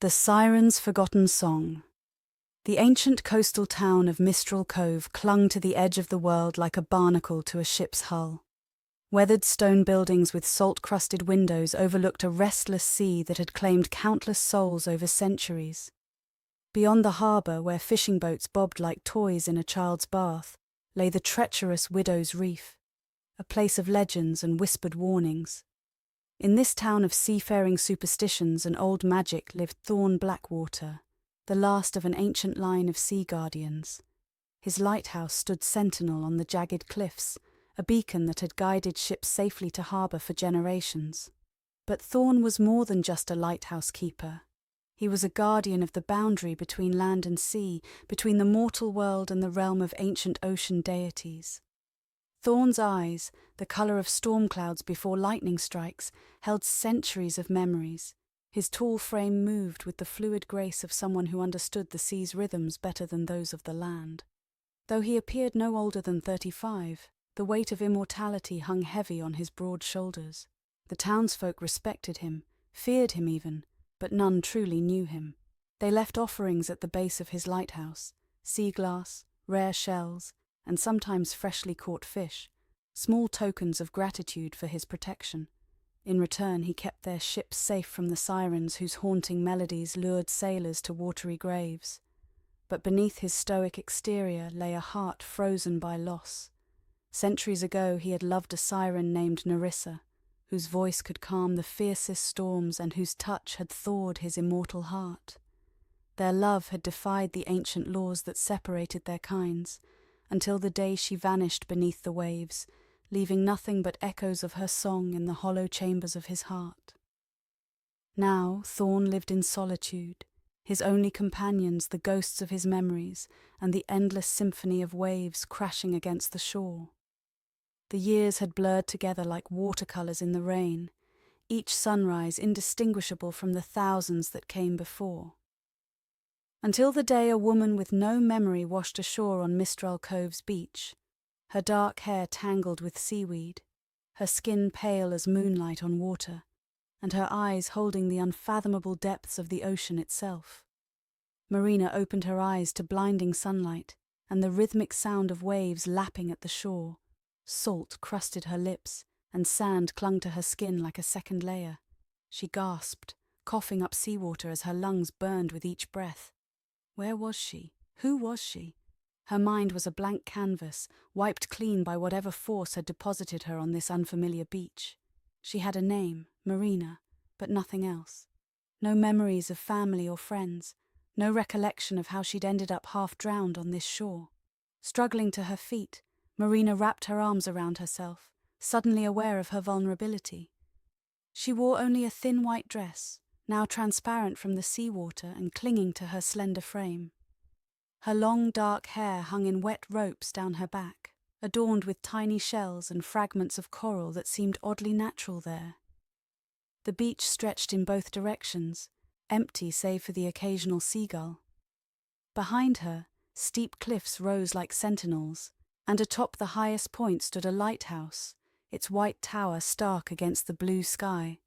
The Siren's Forgotten Song. The ancient coastal town of Mistral Cove clung to the edge of the world like a barnacle to a ship's hull. Weathered stone buildings with salt-crusted windows overlooked a restless sea that had claimed countless souls over centuries. Beyond the harbour, where fishing boats bobbed like toys in a child's bath, lay the treacherous Widow's Reef, a place of legends and whispered warnings. In this town of seafaring superstitions and old magic lived Thorne Blackwater, the last of an ancient line of sea guardians. His lighthouse stood sentinel on the jagged cliffs, a beacon that had guided ships safely to harbour for generations. But Thorne was more than just a lighthouse keeper. He was a guardian of the boundary between land and sea, between the mortal world and the realm of ancient ocean deities. Thorne's eyes, the colour of storm clouds before lightning strikes, held centuries of memories. His tall frame moved with the fluid grace of someone who understood the sea's rhythms better than those of the land. Though he appeared no older than 35, the weight of immortality hung heavy on his broad shoulders. The townsfolk respected him, feared him even, but none truly knew him. They left offerings at the base of his lighthouse, sea glass, rare shells, and sometimes freshly caught fish, small tokens of gratitude for his protection. In return, he kept their ships safe from the sirens whose haunting melodies lured sailors to watery graves. But beneath his stoic exterior lay a heart frozen by loss. Centuries ago he had loved a siren named Nerissa, whose voice could calm the fiercest storms and whose touch had thawed his immortal heart. Their love had defied the ancient laws that separated their kinds, until the day she vanished beneath the waves, leaving nothing but echoes of her song in the hollow chambers of his heart. Now Thorne lived in solitude, his only companions the ghosts of his memories and the endless symphony of waves crashing against the shore. The years had blurred together like watercolours in the rain, each sunrise indistinguishable from the thousands that came before. Until the day a woman with no memory washed ashore on Mistral Cove's beach, her dark hair tangled with seaweed, her skin pale as moonlight on water, and her eyes holding the unfathomable depths of the ocean itself. Marina opened her eyes to blinding sunlight and the rhythmic sound of waves lapping at the shore. Salt crusted her lips, and sand clung to her skin like a second layer. She gasped, coughing up seawater as her lungs burned with each breath. Where was she? Who was she? Her mind was a blank canvas, wiped clean by whatever force had deposited her on this unfamiliar beach. She had a name, Marina, but nothing else. No memories of family or friends, no recollection of how she'd ended up half drowned on this shore. Struggling to her feet, Marina wrapped her arms around herself, suddenly aware of her vulnerability. She wore only a thin white dress, now transparent from the seawater and clinging to her slender frame. Her long dark hair hung in wet ropes down her back, adorned with tiny shells and fragments of coral that seemed oddly natural there. The beach stretched in both directions, empty save for the occasional seagull. Behind her, steep cliffs rose like sentinels, and atop the highest point stood a lighthouse, its white tower stark against the blue sky.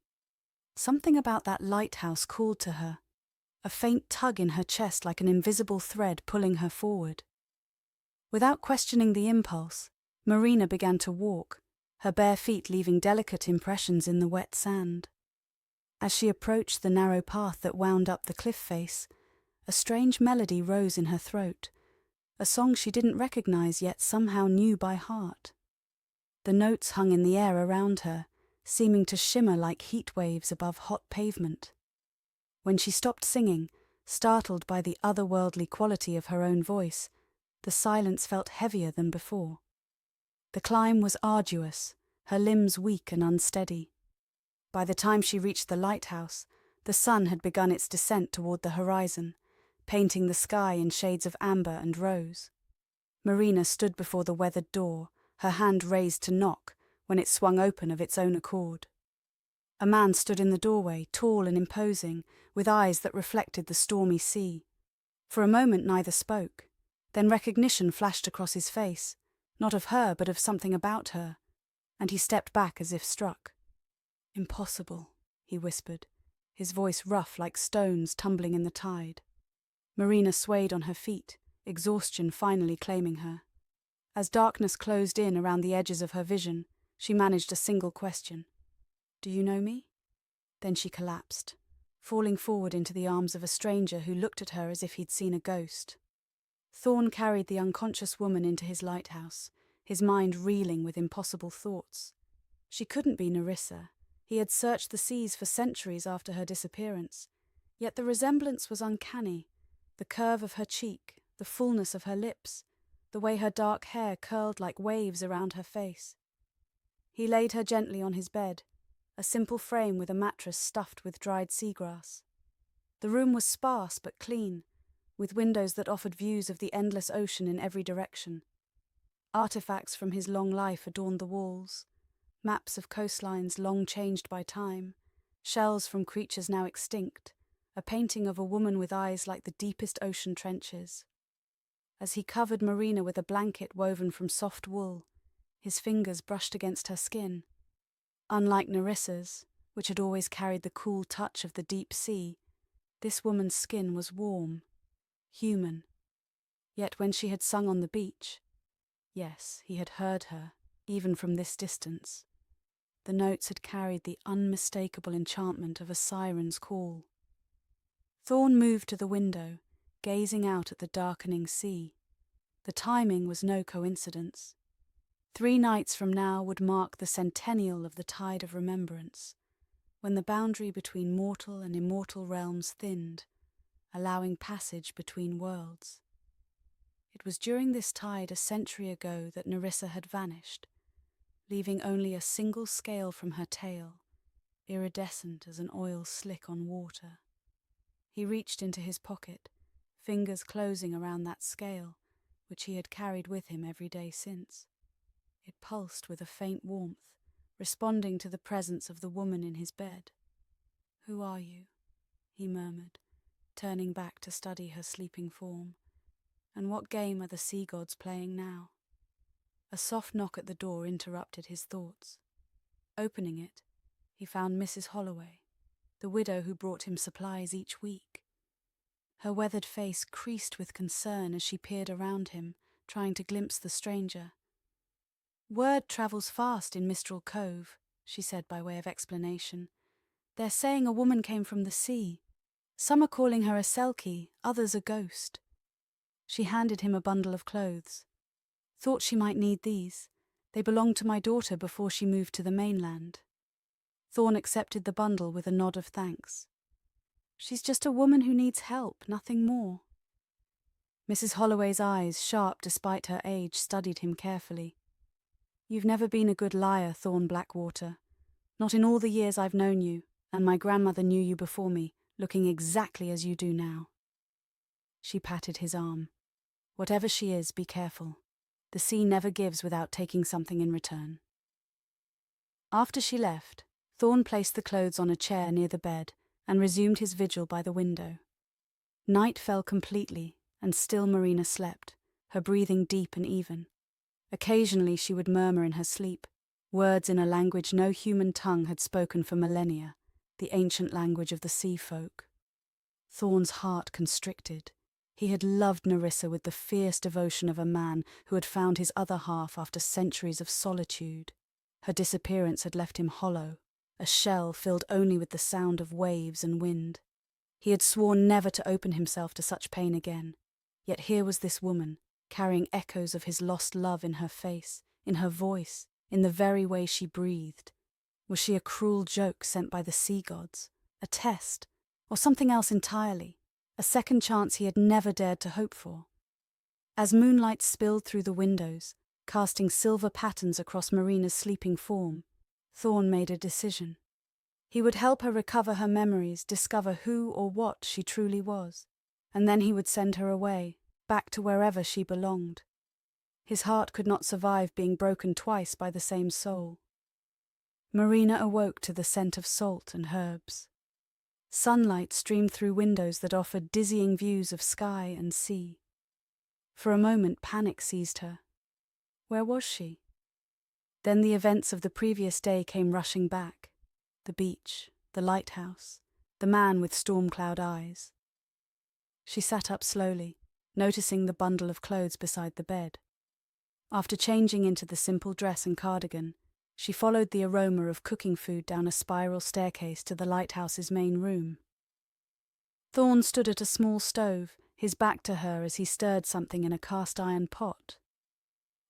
Something about that lighthouse called to her, a faint tug in her chest like an invisible thread pulling her forward. Without questioning the impulse, Marina began to walk, her bare feet leaving delicate impressions in the wet sand. As she approached the narrow path that wound up the cliff face, a strange melody rose in her throat, a song she didn't recognize yet somehow knew by heart. The notes hung in the air around her, seeming to shimmer like heat waves above hot pavement. When she stopped singing, startled by the otherworldly quality of her own voice, the silence felt heavier than before. The climb was arduous, her limbs weak and unsteady. By the time she reached the lighthouse, the sun had begun its descent toward the horizon, painting the sky in shades of amber and rose. Marina stood before the weathered door, her hand raised to knock, when it swung open of its own accord. A man stood in the doorway, tall and imposing, with eyes that reflected the stormy sea. For a moment neither spoke. Then recognition flashed across his face, not of her but of something about her, and he stepped back as if struck. "Impossible," he whispered, his voice rough like stones tumbling in the tide. Marina swayed on her feet, exhaustion finally claiming her. As darkness closed in around the edges of her vision, she managed a single question. "Do you know me?" Then she collapsed, falling forward into the arms of a stranger who looked at her as if he'd seen a ghost. Thorne carried the unconscious woman into his lighthouse, his mind reeling with impossible thoughts. She couldn't be Nerissa. He had searched the seas for centuries after her disappearance. Yet the resemblance was uncanny. The curve of her cheek, the fullness of her lips, the way her dark hair curled like waves around her face. He laid her gently on his bed, a simple frame with a mattress stuffed with dried seagrass. The room was sparse but clean, with windows that offered views of the endless ocean in every direction. Artifacts from his long life adorned the walls, maps of coastlines long changed by time, shells from creatures now extinct, a painting of a woman with eyes like the deepest ocean trenches. As he covered Marina with a blanket woven from soft wool, his fingers brushed against her skin. Unlike Nerissa's, which had always carried the cool touch of the deep sea, this woman's skin was warm, human. Yet when she had sung on the beach, yes, he had heard her, even from this distance. The notes had carried the unmistakable enchantment of a siren's call. Thorne moved to the window, gazing out at the darkening sea. The timing was no coincidence. 3 nights from now would mark the centennial of the Tide of Remembrance, when the boundary between mortal and immortal realms thinned, allowing passage between worlds. It was during this tide a century ago that Nerissa had vanished, leaving only a single scale from her tail, iridescent as an oil slick on water. He reached into his pocket, fingers closing around that scale, which he had carried with him every day since. It pulsed with a faint warmth, responding to the presence of the woman in his bed. "Who are you?" he murmured, turning back to study her sleeping form. "And what game are the sea gods playing now?" A soft knock at the door interrupted his thoughts. Opening it, he found Mrs. Holloway, the widow who brought him supplies each week. Her weathered face creased with concern as she peered around him, trying to glimpse the stranger. "Word travels fast in Mistral Cove," she said by way of explanation. "They're saying a woman came from the sea. Some are calling her a selkie, others a ghost." She handed him a bundle of clothes. "Thought she might need these. They belonged to my daughter before she moved to the mainland." Thorne accepted the bundle with a nod of thanks. "She's just a woman who needs help, nothing more." Mrs. Holloway's eyes, sharp despite her age, studied him carefully. "You've never been a good liar, Thorne Blackwater. Not in all the years I've known you, and my grandmother knew you before me, looking exactly as you do now." She patted his arm. "Whatever she is, be careful. The sea never gives without taking something in return." After she left, Thorne placed the clothes on a chair near the bed and resumed his vigil by the window. Night fell completely, and still Marina slept, her breathing deep and even. Occasionally she would murmur in her sleep, words in a language no human tongue had spoken for millennia, the ancient language of the sea folk. Thorne's heart constricted. He had loved Nerissa with the fierce devotion of a man who had found his other half after centuries of solitude. Her disappearance had left him hollow, a shell filled only with the sound of waves and wind. He had sworn never to open himself to such pain again. Yet here was this woman, carrying echoes of his lost love in her face, in her voice, in the very way she breathed. Was she a cruel joke sent by the sea gods, a test, or something else entirely, a second chance he had never dared to hope for? As moonlight spilled through the windows, casting silver patterns across Marina's sleeping form, Thorne made a decision. He would help her recover her memories, discover who or what she truly was, and then he would send her away, back to wherever she belonged. His heart could not survive being broken twice by the same soul. Marina awoke to the scent of salt and herbs. Sunlight streamed through windows that offered dizzying views of sky and sea. For a moment panic seized her. Where was she? Then the events of the previous day came rushing back. The beach, the lighthouse, the man with storm cloud eyes. She sat up slowly, noticing the bundle of clothes beside the bed. After changing into the simple dress and cardigan, she followed the aroma of cooking food down a spiral staircase to the lighthouse's main room. Thorne stood at a small stove, his back to her as he stirred something in a cast-iron pot.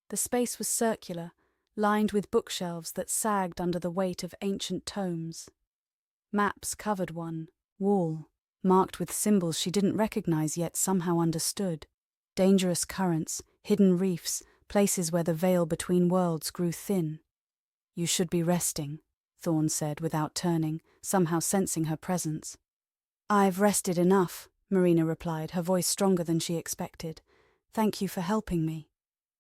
The space was circular, lined with bookshelves that sagged under the weight of ancient tomes. Maps covered one wall, marked with symbols she didn't recognize yet somehow understood. Dangerous currents, hidden reefs, places where the veil between worlds grew thin. "You should be resting," Thorne said without turning, somehow sensing her presence. "I've rested enough," Marina replied, her voice stronger than she expected. "Thank you for helping me."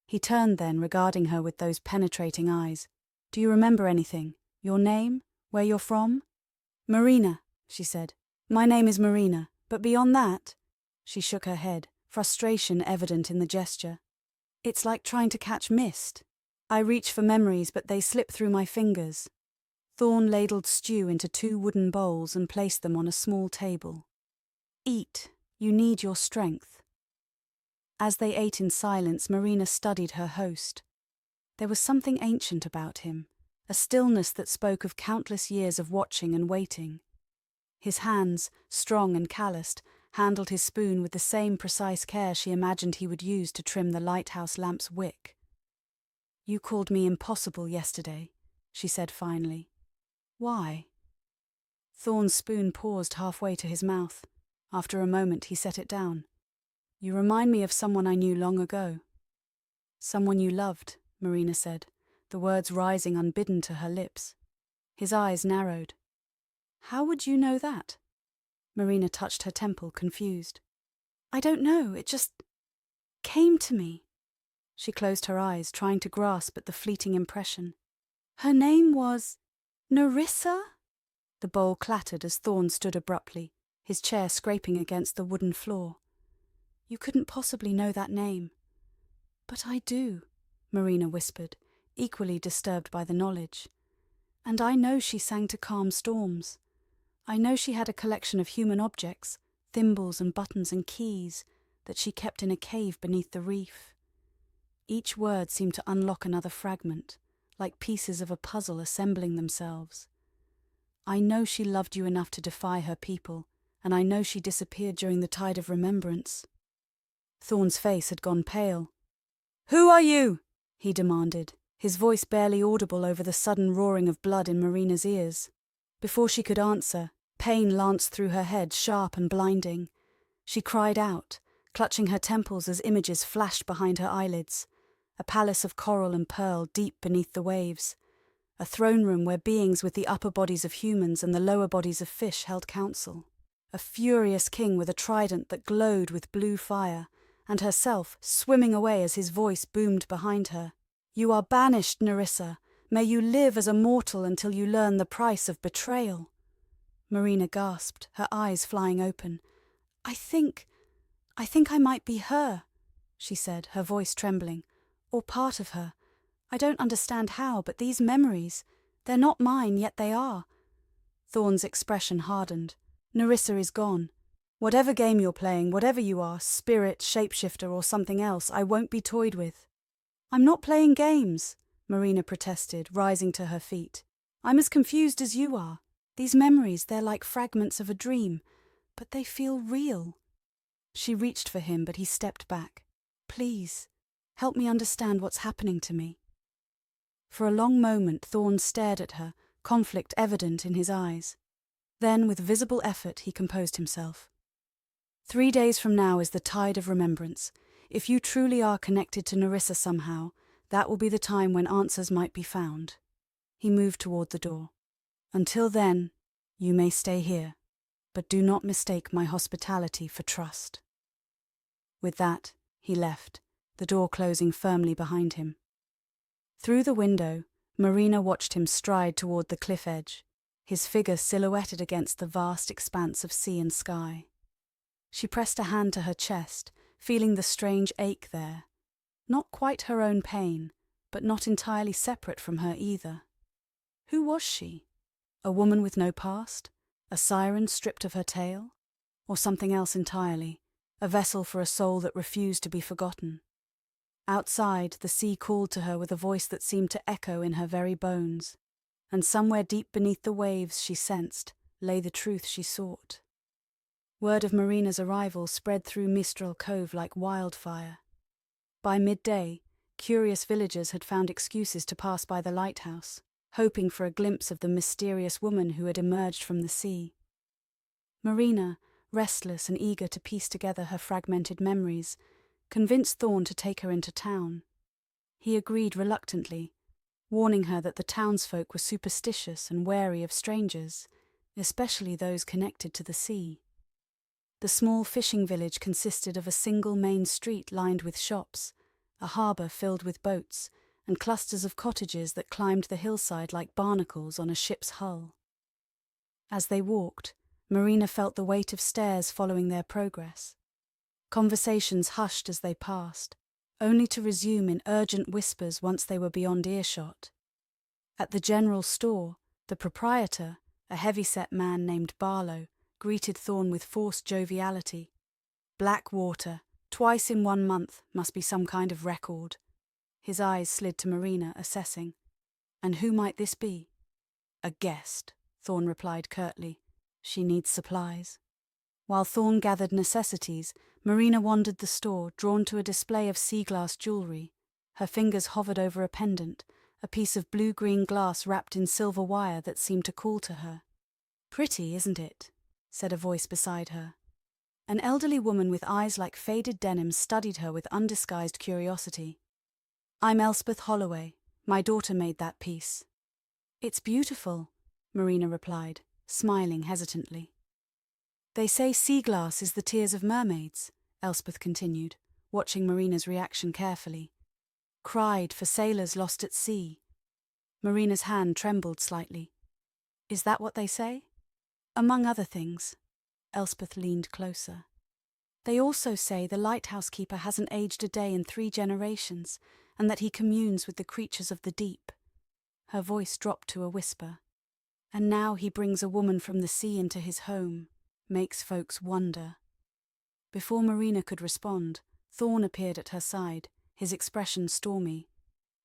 He turned then, regarding her with those penetrating eyes. "Do you remember anything? Your name? Where you're from?" "Marina," she said. "My name is Marina, but beyond that—" She shook her head, frustration evident in the gesture. "It's like trying to catch mist. I reach for memories, but they slip through my fingers." Thorne ladled stew into 2 wooden bowls and placed them on a small table. "Eat. You need your strength." As they ate in silence, Marina studied her host. There was something ancient about him, a stillness that spoke of countless years of watching and waiting. His hands, strong and calloused, handled his spoon with the same precise care she imagined he would use to trim the lighthouse lamp's wick. "You called me impossible yesterday," she said finally. "Why?" Thorne's spoon paused halfway to his mouth. After a moment he set it down. "You remind me of someone I knew long ago." "Someone you loved," Marina said, the words rising unbidden to her lips. His eyes narrowed. "How would you know that?" Marina touched her temple, confused. "I don't know, it just came to me." She closed her eyes, trying to grasp at the fleeting impression. "Her name was Nerissa?" The bowl clattered as Thorne stood abruptly, his chair scraping against the wooden floor. "You couldn't possibly know that name." "But I do," Marina whispered, equally disturbed by the knowledge. "And I know she sang to calm storms. I know she had a collection of human objects, thimbles and buttons and keys, that she kept in a cave beneath the reef. Each word seemed to unlock another fragment, like pieces of a puzzle assembling themselves. I know she loved you enough to defy her people, and I know she disappeared during the Tide of Remembrance." Thorne's face had gone pale. "Who are you?" he demanded, his voice barely audible over the sudden roaring of blood in Marina's ears. Before she could answer, pain lanced through her head, sharp and blinding. She cried out, clutching her temples as images flashed behind her eyelids. A palace of coral and pearl deep beneath the waves. A throne room where beings with the upper bodies of humans and the lower bodies of fish held council. A furious king with a trident that glowed with blue fire, and herself swimming away as his voice boomed behind her. "You are banished, Nerissa. May you live as a mortal until you learn the price of betrayal." Marina gasped, her eyes flying open. I think I might be her," she said, her voice trembling. "Or part of her. I don't understand how, but these memories, they're not mine, yet they are." Thorne's expression hardened. "Nerissa is gone. Whatever game you're playing, whatever you are, spirit, shapeshifter, or something else, I won't be toyed with." "I'm not playing games," Marina protested, rising to her feet. "I'm as confused as you are. These memories, they're like fragments of a dream, but they feel real." She reached for him, but he stepped back. "Please, help me understand what's happening to me." For a long moment Thorne stared at her, conflict evident in his eyes. Then, with visible effort, he composed himself. 3 days from now is the Tide of Remembrance. If you truly are connected to Nerissa somehow, that will be the time when answers might be found." He moved toward the door. "Until then, you may stay here, but do not mistake my hospitality for trust." With that, he left, the door closing firmly behind him. Through the window, Marina watched him stride toward the cliff edge, his figure silhouetted against the vast expanse of sea and sky. She pressed a hand to her chest, feeling the strange ache there. Not quite her own pain, but not entirely separate from her either. Who was she? A woman with no past? A siren stripped of her tail? Or something else entirely, a vessel for a soul that refused to be forgotten? Outside, the sea called to her with a voice that seemed to echo in her very bones, and somewhere deep beneath the waves she sensed lay the truth she sought. Word of Marina's arrival spread through Mistral Cove like wildfire. By midday, curious villagers had found excuses to pass by the lighthouse, hoping for a glimpse of the mysterious woman who had emerged from the sea. Marina, restless and eager to piece together her fragmented memories, convinced Thorne to take her into town. He agreed reluctantly, warning her that the townsfolk were superstitious and wary of strangers, especially those connected to the sea. The small fishing village consisted of a single main street lined with shops, a harbour filled with boats, and clusters of cottages that climbed the hillside like barnacles on a ship's hull. As they walked, Marina felt the weight of stares following their progress. Conversations hushed as they passed, only to resume in urgent whispers once they were beyond earshot. At the general store, the proprietor, a heavy-set man named Barlow, greeted Thorne with forced joviality. Blackwater, twice in 1 month, must be some kind of record. His eyes slid to Marina, assessing. And who might this be? A guest, Thorne replied curtly. She needs supplies. While Thorne gathered necessities, Marina wandered the store, drawn to a display of sea-glass jewellery. Her fingers hovered over a pendant, a piece of blue-green glass wrapped in silver wire that seemed to call to her. "Pretty, isn't it?" said a voice beside her. An elderly woman with eyes like faded denim studied her with undisguised curiosity. "I'm Elspeth Holloway. My daughter made that piece." "It's beautiful," Marina replied, smiling hesitantly. "They say sea glass is the tears of mermaids," Elspeth continued, watching Marina's reaction carefully. "Cried for sailors lost at sea." Marina's hand trembled slightly. "Is that what they say?" "Among other things." Elspeth leaned closer. "They also say the lighthouse keeper hasn't aged a day in 3 generations, and that he communes with the creatures of the deep." Her voice dropped to a whisper. "And now he brings a woman from the sea into his home, makes folks wonder." Before Marina could respond, Thorne appeared at her side, his expression stormy.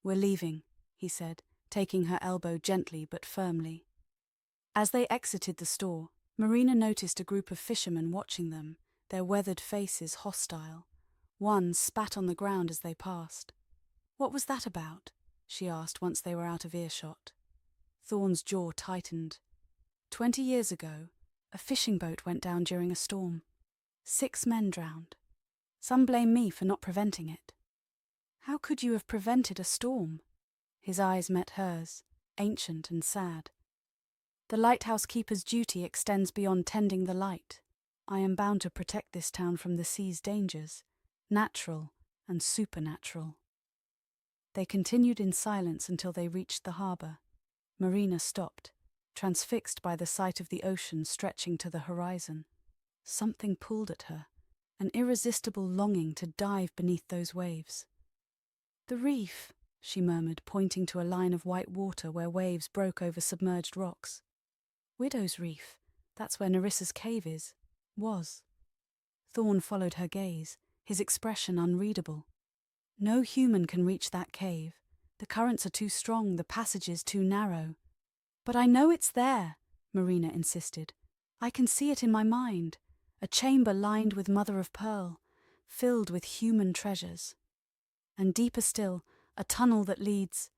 "We're leaving," he said, taking her elbow gently but firmly. As they exited the store, Marina noticed a group of fishermen watching them, their weathered faces hostile. One spat on the ground as they passed. "What was that about?" she asked once they were out of earshot. Thorne's jaw tightened. 20 years ago, a fishing boat went down during a storm. 6 men drowned. Some blame me for not preventing it. "How could you have prevented a storm?" His eyes met hers, ancient and sad. "The lighthouse keeper's duty extends beyond tending the light. I am bound to protect this town from the sea's dangers, natural and supernatural." They continued in silence until they reached the harbour. Marina stopped, transfixed by the sight of the ocean stretching to the horizon. Something pulled at her, an irresistible longing to dive beneath those waves. "The reef," she murmured, pointing to a line of white water where waves broke over submerged rocks. "Widow's Reef, that's where Nerissa's cave is. Was." Thorne followed her gaze, his expression unreadable. "No human can reach that cave. The currents are too strong, the passages too narrow." "But I know it's there," Marina insisted. "I can see it in my mind. A chamber lined with mother of pearl, filled with human treasures. And deeper still, a tunnel that leads—"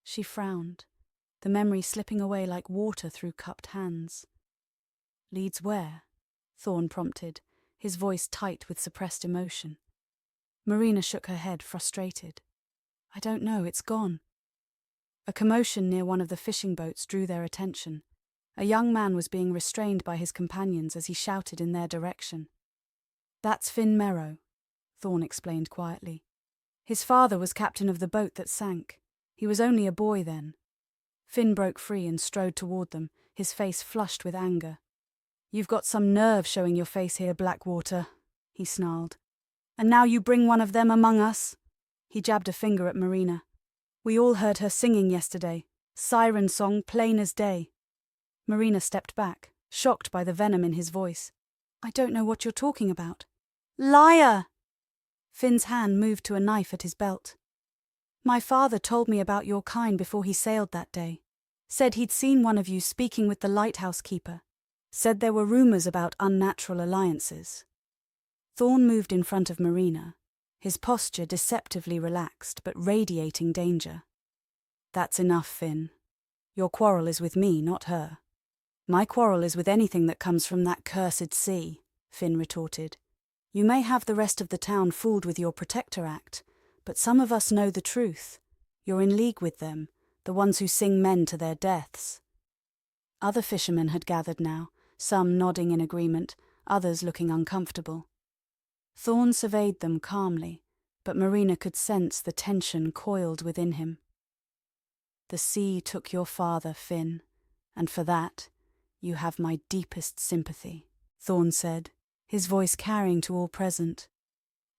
She frowned, the memory slipping away like water through cupped hands. "Leads where?" Thorne prompted, his voice tight with suppressed emotion. Marina shook her head, frustrated. "I don't know, it's gone." A commotion near one of the fishing boats drew their attention. A young man was being restrained by his companions as he shouted in their direction. "That's Finn Merrow," Thorne explained quietly. "His father was captain of the boat that sank. He was only a boy then." Finn broke free and strode toward them, his face flushed with anger. "You've got some nerve showing your face here, Blackwater," he snarled. "And now you bring one of them among us?" He jabbed a finger at Marina. "We all heard her singing yesterday. Siren song plain as day." Marina stepped back, shocked by the venom in his voice. "I don't know what you're talking about." "Liar!" Finn's hand moved to a knife at his belt. "My father told me about your kind before he sailed that day. Said he'd seen one of you speaking with the lighthouse keeper. Said there were rumors about unnatural alliances." Thorne moved in front of Marina, his posture deceptively relaxed but radiating danger. "That's enough, Finn. Your quarrel is with me, not her." "My quarrel is with anything that comes from that cursed sea," Finn retorted. "You may have the rest of the town fooled with your Protector Act, but some of us know the truth. You're in league with them, the ones who sing men to their deaths." Other fishermen had gathered now, some nodding in agreement, others looking uncomfortable. Thorne surveyed them calmly, but Marina could sense the tension coiled within him. "The sea took your father, Finn, and for that, you have my deepest sympathy," Thorne said, his voice carrying to all present.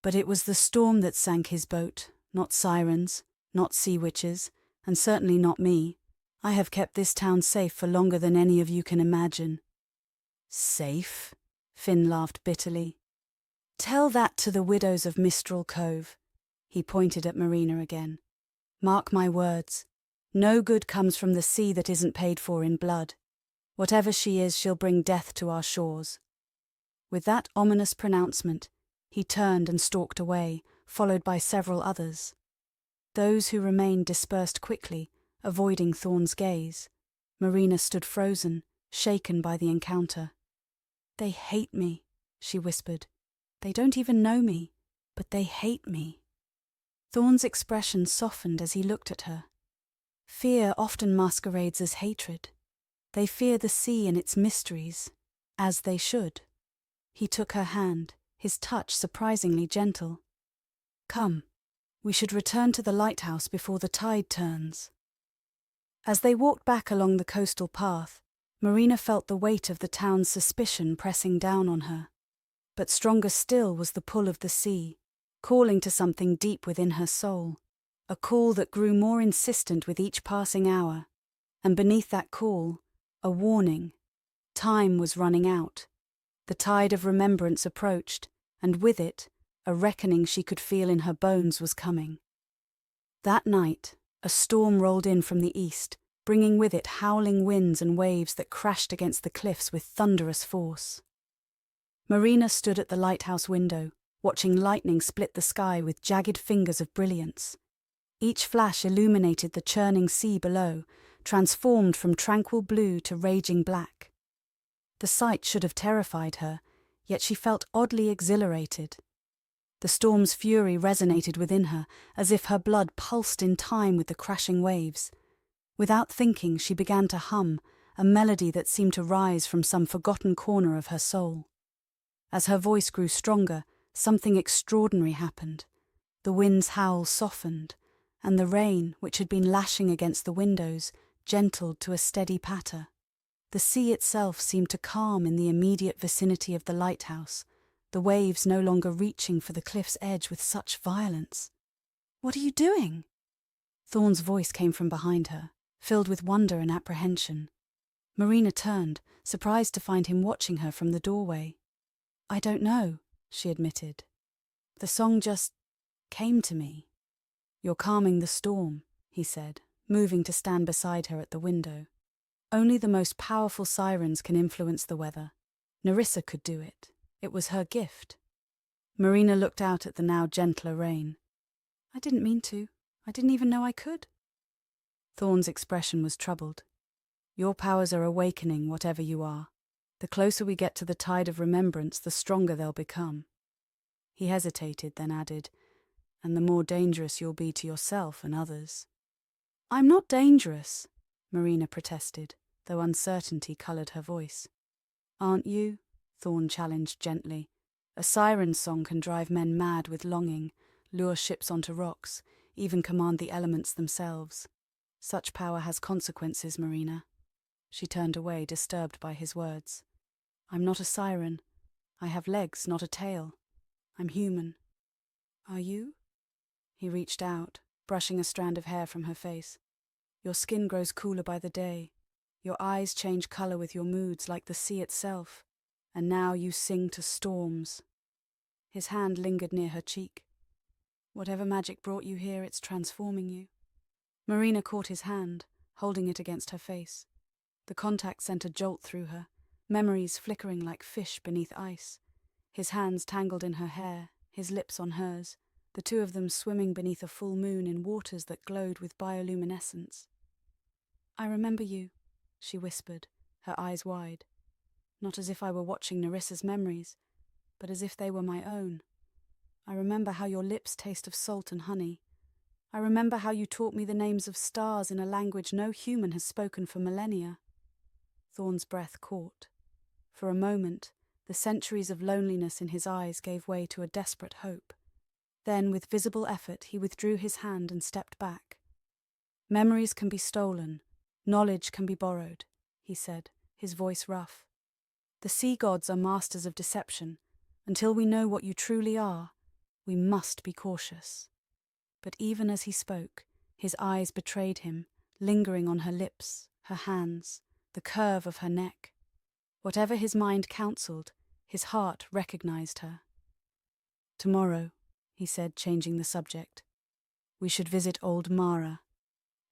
"But it was the storm that sank his boat, not sirens, not sea witches, and certainly not me. I have kept this town safe for longer than any of you can imagine." "Safe?" Finn laughed bitterly. "Tell that to the widows of Mistral Cove." He pointed at Marina again. "Mark my words. No good comes from the sea that isn't paid for in blood. Whatever she is, she'll bring death to our shores." With that ominous pronouncement, he turned and stalked away, followed by several others. Those who remained dispersed quickly, avoiding Thorne's gaze. Marina stood frozen, shaken by the encounter. "They hate me," she whispered. "They don't even know me, but they hate me." Thorne's expression softened as he looked at her. Fear often masquerades as hatred. They fear the sea and its mysteries, as they should. He took her hand, his touch surprisingly gentle. "Come, we should return to the lighthouse before the tide turns." As they walked back along the coastal path, Marina felt the weight of the town's suspicion pressing down on her. But stronger still was the pull of the sea, calling to something deep within her soul, a call that grew more insistent with each passing hour, and beneath that call, a warning. Time was running out. The tide of remembrance approached, and with it, a reckoning she could feel in her bones was coming. That night, a storm rolled in from the east, bringing with it howling winds and waves that crashed against the cliffs with thunderous force. Marina stood at the lighthouse window, watching lightning split the sky with jagged fingers of brilliance. Each flash illuminated the churning sea below, transformed from tranquil blue to raging black. The sight should have terrified her, yet she felt oddly exhilarated. The storm's fury resonated within her, as if her blood pulsed in time with the crashing waves. Without thinking, she began to hum, a melody that seemed to rise from some forgotten corner of her soul. As her voice grew stronger, something extraordinary happened. The wind's howl softened, and the rain, which had been lashing against the windows, gentled to a steady patter. The sea itself seemed to calm in the immediate vicinity of the lighthouse, the waves no longer reaching for the cliff's edge with such violence. "What are you doing?" Thorne's voice came from behind her, filled with wonder and apprehension. Marina turned, surprised to find him watching her from the doorway. "I don't know," she admitted. "The song just came to me." "You're calming the storm," he said, moving to stand beside her at the window. "Only the most powerful sirens can influence the weather. Nerissa could do it. It was her gift." Marina looked out at the now gentler rain. "I didn't mean to. I didn't even know I could." Thorne's expression was troubled. "Your powers are awakening, whatever you are. The closer we get to the Tide of Remembrance, the stronger they'll become." He hesitated, then added, "And the more dangerous you'll be to yourself and others." "I'm not dangerous," Marina protested, though uncertainty coloured her voice. "Aren't you?" Thorne challenged gently. "A siren's song can drive men mad with longing, lure ships onto rocks, even command the elements themselves. Such power has consequences, Marina." She turned away, disturbed by his words. "I'm not a siren. I have legs, not a tail. I'm human." "Are you?" He reached out, brushing a strand of hair from her face. "Your skin grows cooler by the day. Your eyes change color with your moods like the sea itself, and now you sing to storms. His hand lingered near her cheek. Whatever magic brought you here, it's transforming you. Marina caught his hand, holding it against her face. The contact sent a jolt through her, memories flickering like fish beneath ice. His hands tangled in her hair, his lips on hers, the two of them swimming beneath a full moon in waters that glowed with bioluminescence. "I remember you," she whispered, her eyes wide. Not as if I were watching Nerissa's memories, but as if they were my own. I remember how your lips taste of salt and honey. I remember how you taught me the names of stars in a language no human has spoken for millennia. Thorne's breath caught. For a moment, the centuries of loneliness in his eyes gave way to a desperate hope. Then, with visible effort, he withdrew his hand and stepped back. "Memories can be stolen, knowledge can be borrowed," he said, his voice rough. "The sea gods are masters of deception. Until we know what you truly are, we must be cautious." But even as he spoke, his eyes betrayed him, lingering on her lips, her hands, the curve of her neck. Whatever his mind counselled, his heart recognized her. "Tomorrow," he said, changing the subject, "we should visit old Mara.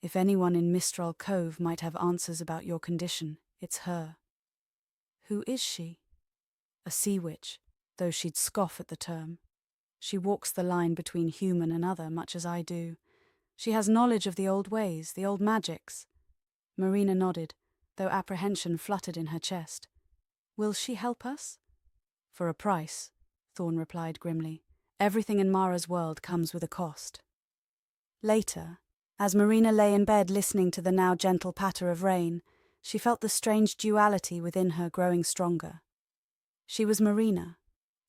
If anyone in Mistral Cove might have answers about your condition, it's her." "Who is she?" "A sea witch, though she'd scoff at the term. She walks the line between human and other, much as I do. She has knowledge of the old ways, the old magics." Marina nodded, though apprehension fluttered in her chest. "Will she help us?" "For a price," Thorne replied grimly. "Everything in Mara's world comes with a cost." Later, as Marina lay in bed listening to the now gentle patter of rain, she felt the strange duality within her growing stronger. She was Marina,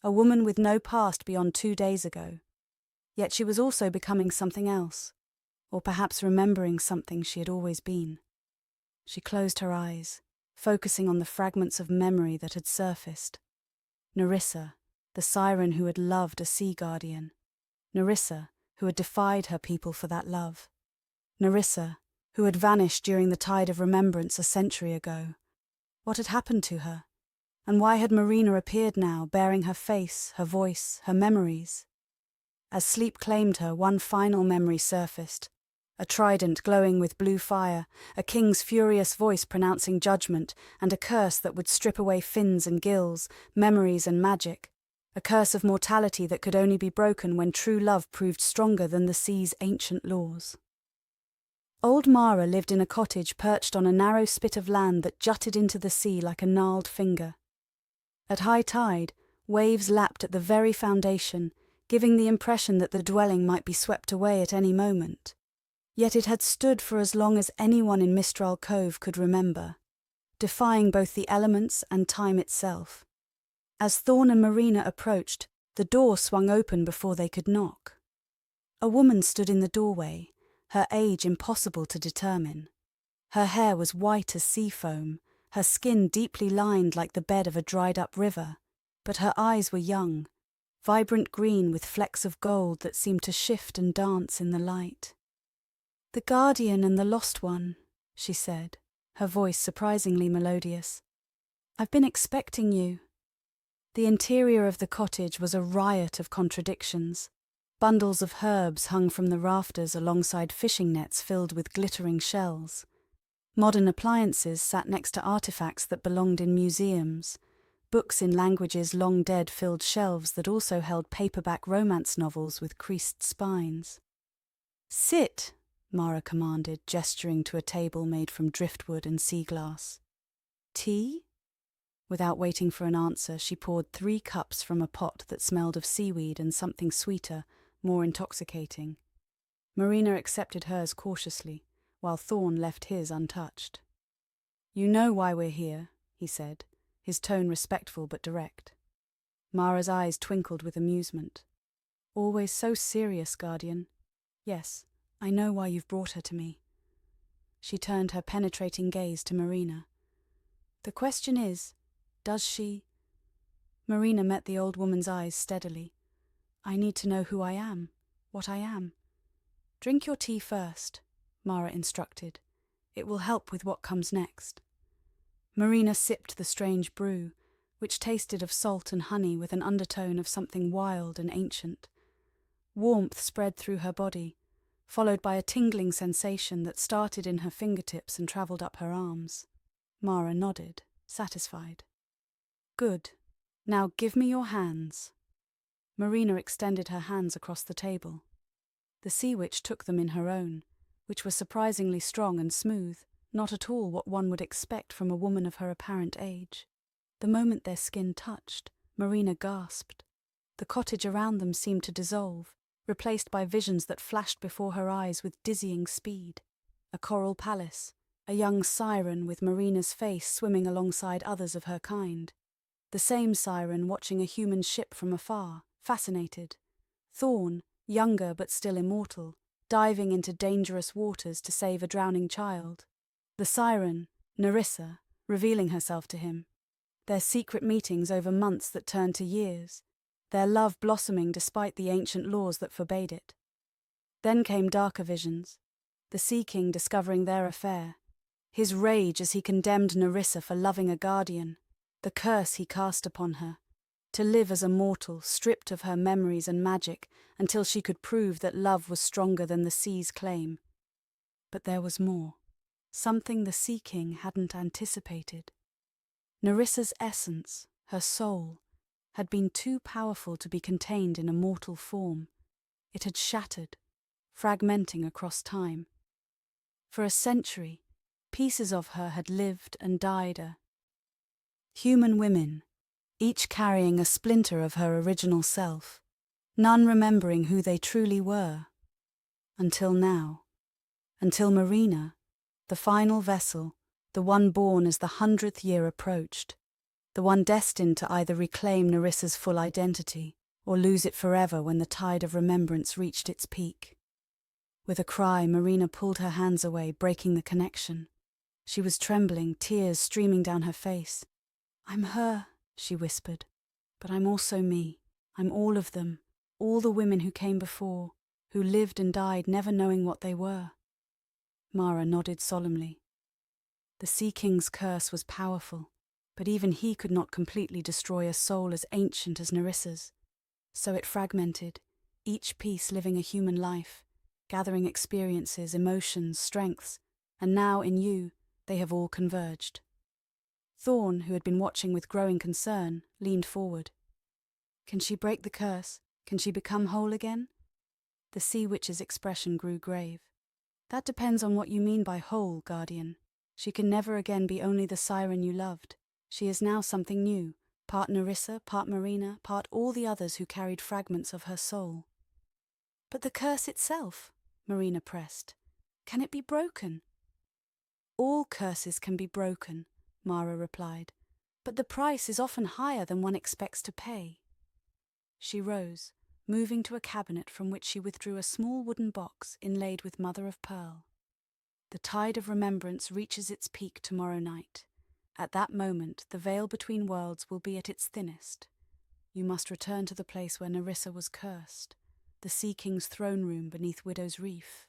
a woman with no past beyond 2 days ago. Yet she was also becoming something else, or perhaps remembering something she had always been. She closed her eyes, focusing on the fragments of memory that had surfaced. Nerissa, the siren who had loved a sea guardian. Nerissa, who had defied her people for that love. Nerissa, who had vanished during the Tide of Remembrance a century ago. What had happened to her? And why had Marina appeared now, bearing her face, her voice, her memories? As sleep claimed her, one final memory surfaced. A trident glowing with blue fire, a king's furious voice pronouncing judgment, and a curse that would strip away fins and gills, memories and magic. A curse of mortality that could only be broken when true love proved stronger than the sea's ancient laws. Old Mara lived in a cottage perched on a narrow spit of land that jutted into the sea like a gnarled finger. At high tide, waves lapped at the very foundation, giving the impression that the dwelling might be swept away at any moment. Yet it had stood for as long as anyone in Mistral Cove could remember, defying both the elements and time itself. As Thorne and Marina approached, the door swung open before they could knock. A woman stood in the doorway, her age impossible to determine. Her hair was white as sea foam, her skin deeply lined like the bed of a dried-up river, but her eyes were young, vibrant green with flecks of gold that seemed to shift and dance in the light. "The Guardian and the Lost One," she said, her voice surprisingly melodious. "I've been expecting you." The interior of the cottage was a riot of contradictions. Bundles of herbs hung from the rafters alongside fishing nets filled with glittering shells. Modern appliances sat next to artifacts that belonged in museums. Books in languages long dead filled shelves that also held paperback romance novels with creased spines. "Sit," Mara commanded, gesturing to a table made from driftwood and sea glass. "Tea?" Without waiting for an answer, she poured 3 cups from a pot that smelled of seaweed and something sweeter, more intoxicating. Marina accepted hers cautiously, while Thorne left his untouched. "You know why we're here," he said, his tone respectful but direct. Mara's eyes twinkled with amusement. "Always so serious, Guardian. Yes, I know why you've brought her to me." She turned her penetrating gaze to Marina. "The question is, does she—" Marina met the old woman's eyes steadily. "I need to know who I am, what I am." "Drink your tea first," Mara instructed. "It will help with what comes next." Marina sipped the strange brew, which tasted of salt and honey with an undertone of something wild and ancient. Warmth spread through her body, followed by a tingling sensation that started in her fingertips and travelled up her arms. Mara nodded, satisfied. Good. Now give me your hands. Marina extended her hands across the table. The sea witch took them in her own, which were surprisingly strong and smooth, not at all what one would expect from a woman of her apparent age. The moment their skin touched, Marina gasped. The cottage around them seemed to dissolve, replaced by visions that flashed before her eyes with dizzying speed. A coral palace, a young siren with Marina's face swimming alongside others of her kind. The same siren watching a human ship from afar, fascinated. Thorne, younger but still immortal, diving into dangerous waters to save a drowning child. The siren, Nerissa, revealing herself to him. Their secret meetings over months that turned to years. Their love blossoming despite the ancient laws that forbade it. Then came darker visions. The Sea King discovering their affair. His rage as he condemned Nerissa for loving a guardian. The curse he cast upon her. To live as a mortal, stripped of her memories and magic, until she could prove that love was stronger than the sea's claim. But there was more. Something the Sea King hadn't anticipated. Nerissa's essence, her soul, had been too powerful to be contained in a mortal form. It had shattered, fragmenting across time. For a century, pieces of her had lived and died. Human women, each carrying a splinter of her original self, none remembering who they truly were. Until now. Until Marina, the final vessel, the one born as the 100th year approached, the one destined to either reclaim Nerissa's full identity or lose it forever when the tide of remembrance reached its peak. With a cry, Marina pulled her hands away, breaking the connection. She was trembling, tears streaming down her face. "I'm her," she whispered, "but I'm also me. I'm all of them, all the women who came before, who lived and died never knowing what they were." Mara nodded solemnly. The Sea King's curse was powerful, but even he could not completely destroy a soul as ancient as Nerissa's. So it fragmented, each piece living a human life, gathering experiences, emotions, strengths, and now in you, they have all converged. Thorne, who had been watching with growing concern, leaned forward. "Can she break the curse? Can she become whole again?" The sea witch's expression grew grave. "That depends on what you mean by whole, Guardian. She can never again be only the siren you loved. She is now something new, part Nerissa, part Marina, part all the others who carried fragments of her soul." "But the curse itself," Marina pressed. "Can it be broken?" "All curses can be broken," Mara replied, "but the price is often higher than one expects to pay." She rose, moving to a cabinet from which she withdrew a small wooden box inlaid with mother of pearl. "The tide of remembrance reaches its peak tomorrow night. At that moment, the veil between worlds will be at its thinnest. You must return to the place where Nerissa was cursed, the Sea King's throne room beneath Widow's Reef."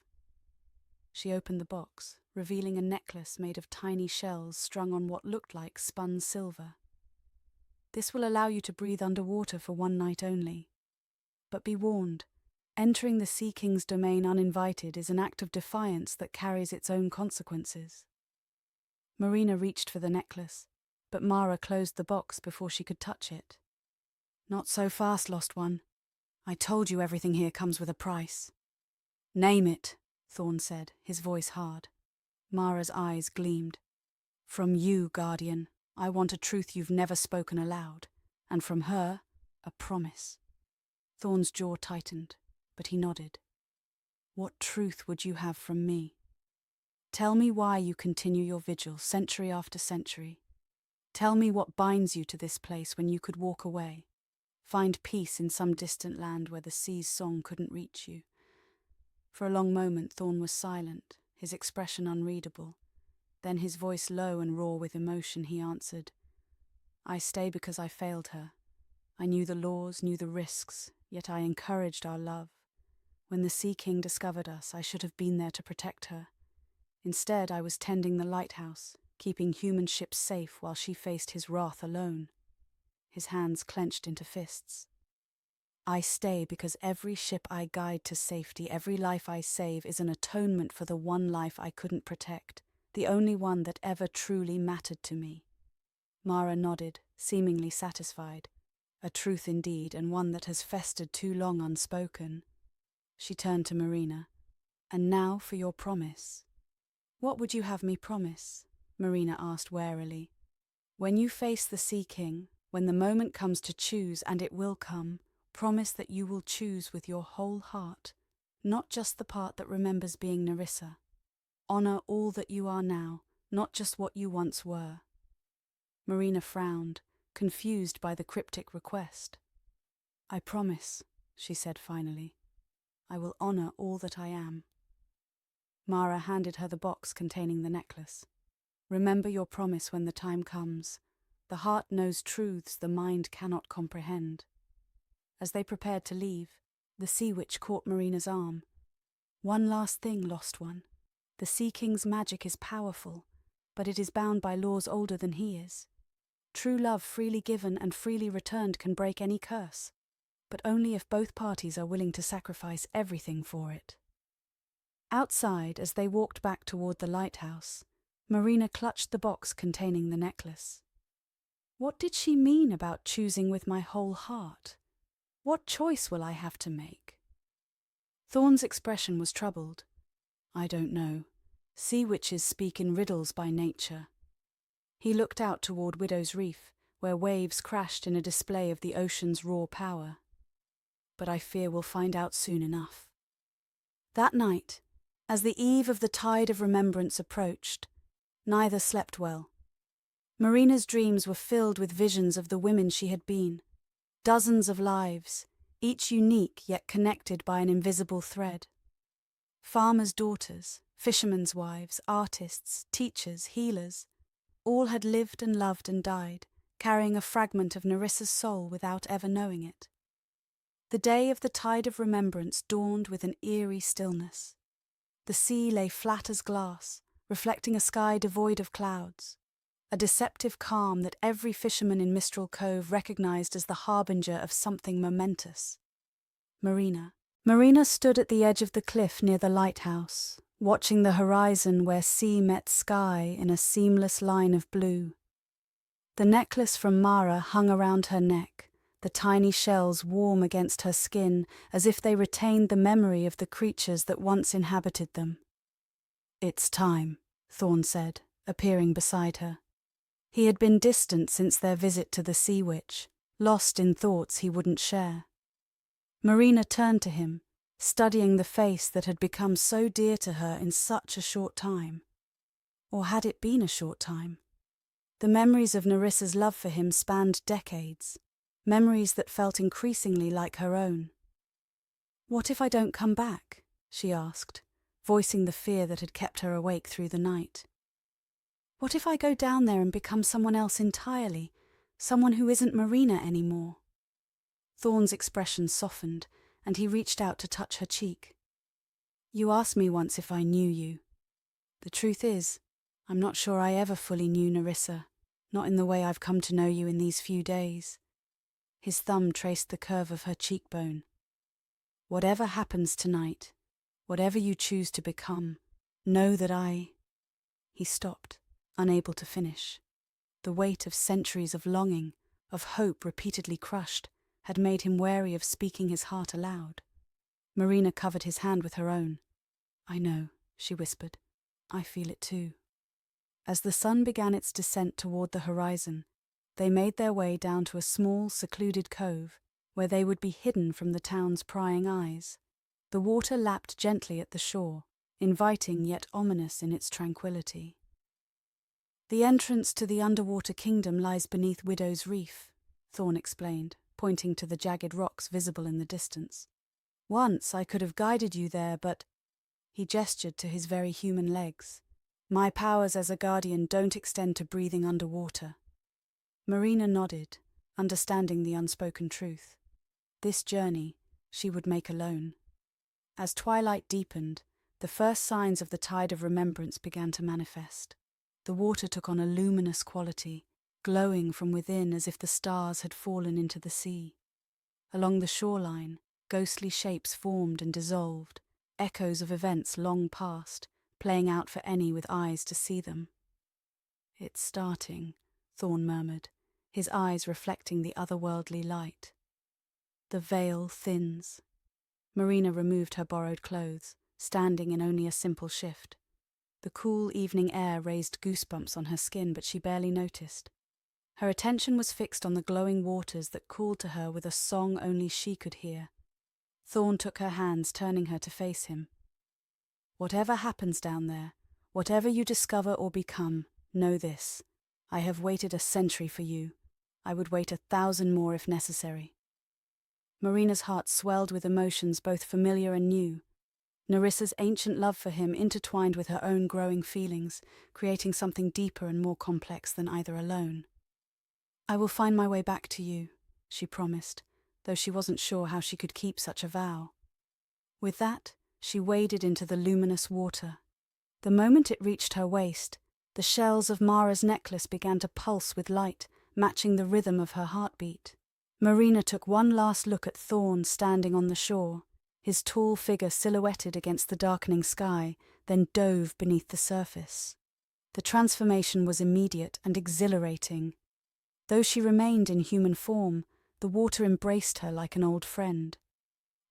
She opened the box, revealing a necklace made of tiny shells strung on what looked like spun silver. "This will allow you to breathe underwater for one night only. But be warned, entering the Sea King's domain uninvited is an act of defiance that carries its own consequences." Marina reached for the necklace, but Mara closed the box before she could touch it. "Not so fast, Lost One. I told you everything here comes with a price." "Name it," Thorne said, his voice hard. Mara's eyes gleamed. "From you, Guardian, I want a truth you've never spoken aloud, and from her, a promise." Thorne's jaw tightened, but he nodded. "What truth would you have from me? Tell me why you continue your vigil century after century. Tell me what binds you to this place when you could walk away, find peace in some distant land where the sea's song couldn't reach you." For a long moment Thorne was silent, his expression unreadable. Then, his voice low and raw with emotion, he answered, "I stay because I failed her. I knew the laws, knew the risks, yet I encouraged our love. When the Sea King discovered us, I should have been there to protect her. Instead, I was tending the lighthouse, keeping human ships safe while she faced his wrath alone. His hands clenched into fists. I stay because every ship I guide to safety, every life I save is an atonement for the one life I couldn't protect, the only one that ever truly mattered to me. Mara nodded, seemingly satisfied. A truth indeed, and one that has festered too long unspoken. She turned to Marina. And now for your promise. What would you have me promise? Marina asked warily. When you face the Sea King, when the moment comes to choose, and it will come, promise that you will choose with your whole heart, not just the part that remembers being Nerissa. Honor all that you are now, not just what you once were. Marina frowned, confused by the cryptic request. I promise, she said finally. I will honor all that I am. Mara handed her the box containing the necklace. Remember your promise when the time comes. The heart knows truths the mind cannot comprehend. As they prepared to leave, the Sea Witch caught Marina's arm. One last thing, lost one. The Sea King's magic is powerful, but it is bound by laws older than he is. True love freely given and freely returned can break any curse, but only if both parties are willing to sacrifice everything for it. Outside, as they walked back toward the lighthouse, Marina clutched the box containing the necklace. What did she mean about choosing with my whole heart? What choice will I have to make? Thorne's expression was troubled. I don't know. Sea witches speak in riddles by nature. He looked out toward Widow's Reef, where waves crashed in a display of the ocean's raw power. But I fear we'll find out soon enough. That night, as the eve of the Tide of Remembrance approached, neither slept well. Marina's dreams were filled with visions of the women she had been. Dozens of lives, each unique yet connected by an invisible thread. Farmers' daughters, fishermen's wives, artists, teachers, healers, all had lived and loved and died, carrying a fragment of Nerissa's soul without ever knowing it. The day of the Tide of Remembrance dawned with an eerie stillness. The sea lay flat as glass, reflecting a sky devoid of clouds, a deceptive calm that every fisherman in Mistral Cove recognized as the harbinger of something momentous. Marina stood at the edge of the cliff near the lighthouse, watching the horizon where sea met sky in a seamless line of blue. The necklace from Mara hung around her neck, the tiny shells warm against her skin as if they retained the memory of the creatures that once inhabited them. It's time, Thorne said, appearing beside her. He had been distant since their visit to the Sea Witch, lost in thoughts he wouldn't share. Marina turned to him, studying the face that had become so dear to her in such a short time. Or had it been a short time? The memories of Nerissa's love for him spanned decades, memories that felt increasingly like her own. What if I don't come back? She asked, voicing the fear that had kept her awake through the night. What if I go down there and become someone else entirely, someone who isn't Marina anymore? Thorne's expression softened, and he reached out to touch her cheek. You asked me once if I knew you. The truth is, I'm not sure I ever fully knew Nerissa, not in the way I've come to know you in these few days. His thumb traced the curve of her cheekbone. Whatever happens tonight, whatever you choose to become, know that He stopped, unable to finish. The weight of centuries of longing, of hope repeatedly crushed, had made him wary of speaking his heart aloud. Marina covered his hand with her own. I know, she whispered. I feel it too. As the sun began its descent toward the horizon, they made their way down to a small, secluded cove, where they would be hidden from the town's prying eyes. The water lapped gently at the shore, inviting yet ominous in its tranquility. The entrance to the underwater kingdom lies beneath Widow's Reef, Thorne explained, pointing to the jagged rocks visible in the distance. Once I could have guided you there, but... He gestured to his very human legs. My powers as a guardian don't extend to breathing underwater. Marina nodded, understanding the unspoken truth. This journey she would make alone. As twilight deepened, the first signs of the Tide of Remembrance began to manifest. The water took on a luminous quality, glowing from within as if the stars had fallen into the sea. Along the shoreline, ghostly shapes formed and dissolved, echoes of events long past, playing out for any with eyes to see them. "It's starting," Thorne murmured, his eyes reflecting the otherworldly light. The veil thins. Marina removed her borrowed clothes, standing in only a simple shift. The cool evening air raised goosebumps on her skin, but she barely noticed. Her attention was fixed on the glowing waters that called to her with a song only she could hear. Thorne took her hands, turning her to face him. "Whatever happens down there, whatever you discover or become, know this. I have waited a century for you. I would wait 1,000 more if necessary." Marina's heart swelled with emotions both familiar and new. Nerissa's ancient love for him intertwined with her own growing feelings, creating something deeper and more complex than either alone. "I will find my way back to you," she promised, though she wasn't sure how she could keep such a vow. With that, she waded into the luminous water. The moment it reached her waist, the shells of Mara's necklace began to pulse with light, matching the rhythm of her heartbeat. Marina took one last look at Thorne standing on the shore, his tall figure silhouetted against the darkening sky, then dove beneath the surface. The transformation was immediate and exhilarating. Though she remained in human form, the water embraced her like an old friend.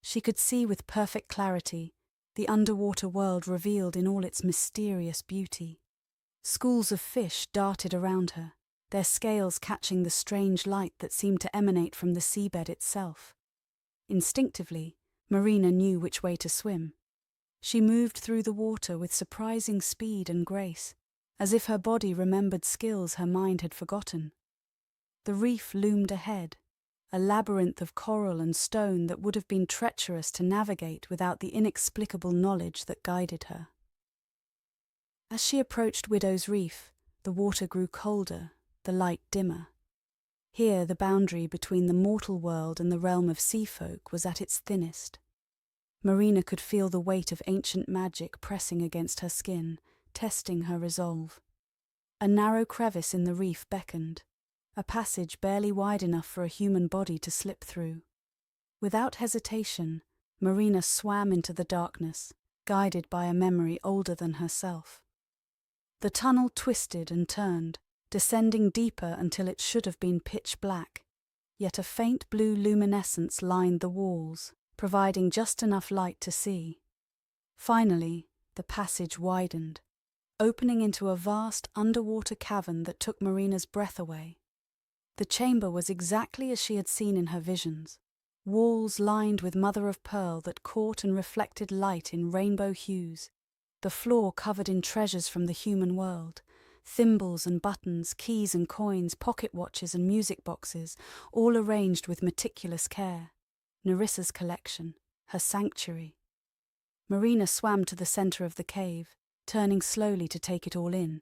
She could see with perfect clarity, the underwater world revealed in all its mysterious beauty. Schools of fish darted around her, their scales catching the strange light that seemed to emanate from the seabed itself. Instinctively, Marina knew which way to swim. She moved through the water with surprising speed and grace, as if her body remembered skills her mind had forgotten. The reef loomed ahead, a labyrinth of coral and stone that would have been treacherous to navigate without the inexplicable knowledge that guided her. As she approached Widow's Reef, the water grew colder, the light dimmer. Here the boundary between the mortal world and the realm of sea folk was at its thinnest. Marina could feel the weight of ancient magic pressing against her skin, testing her resolve. A narrow crevice in the reef beckoned, a passage barely wide enough for a human body to slip through. Without hesitation, Marina swam into the darkness, guided by a memory older than herself. The tunnel twisted and turned, descending deeper until it should have been pitch black, yet a faint blue luminescence lined the walls, providing just enough light to see. Finally, the passage widened, opening into a vast underwater cavern that took Marina's breath away. The chamber was exactly as she had seen in her visions, walls lined with mother of pearl that caught and reflected light in rainbow hues, the floor covered in treasures from the human world, thimbles and buttons, keys and coins, pocket watches and music boxes, all arranged with meticulous care. Nerissa's collection, her sanctuary. Marina swam to the center of the cave, turning slowly to take it all in.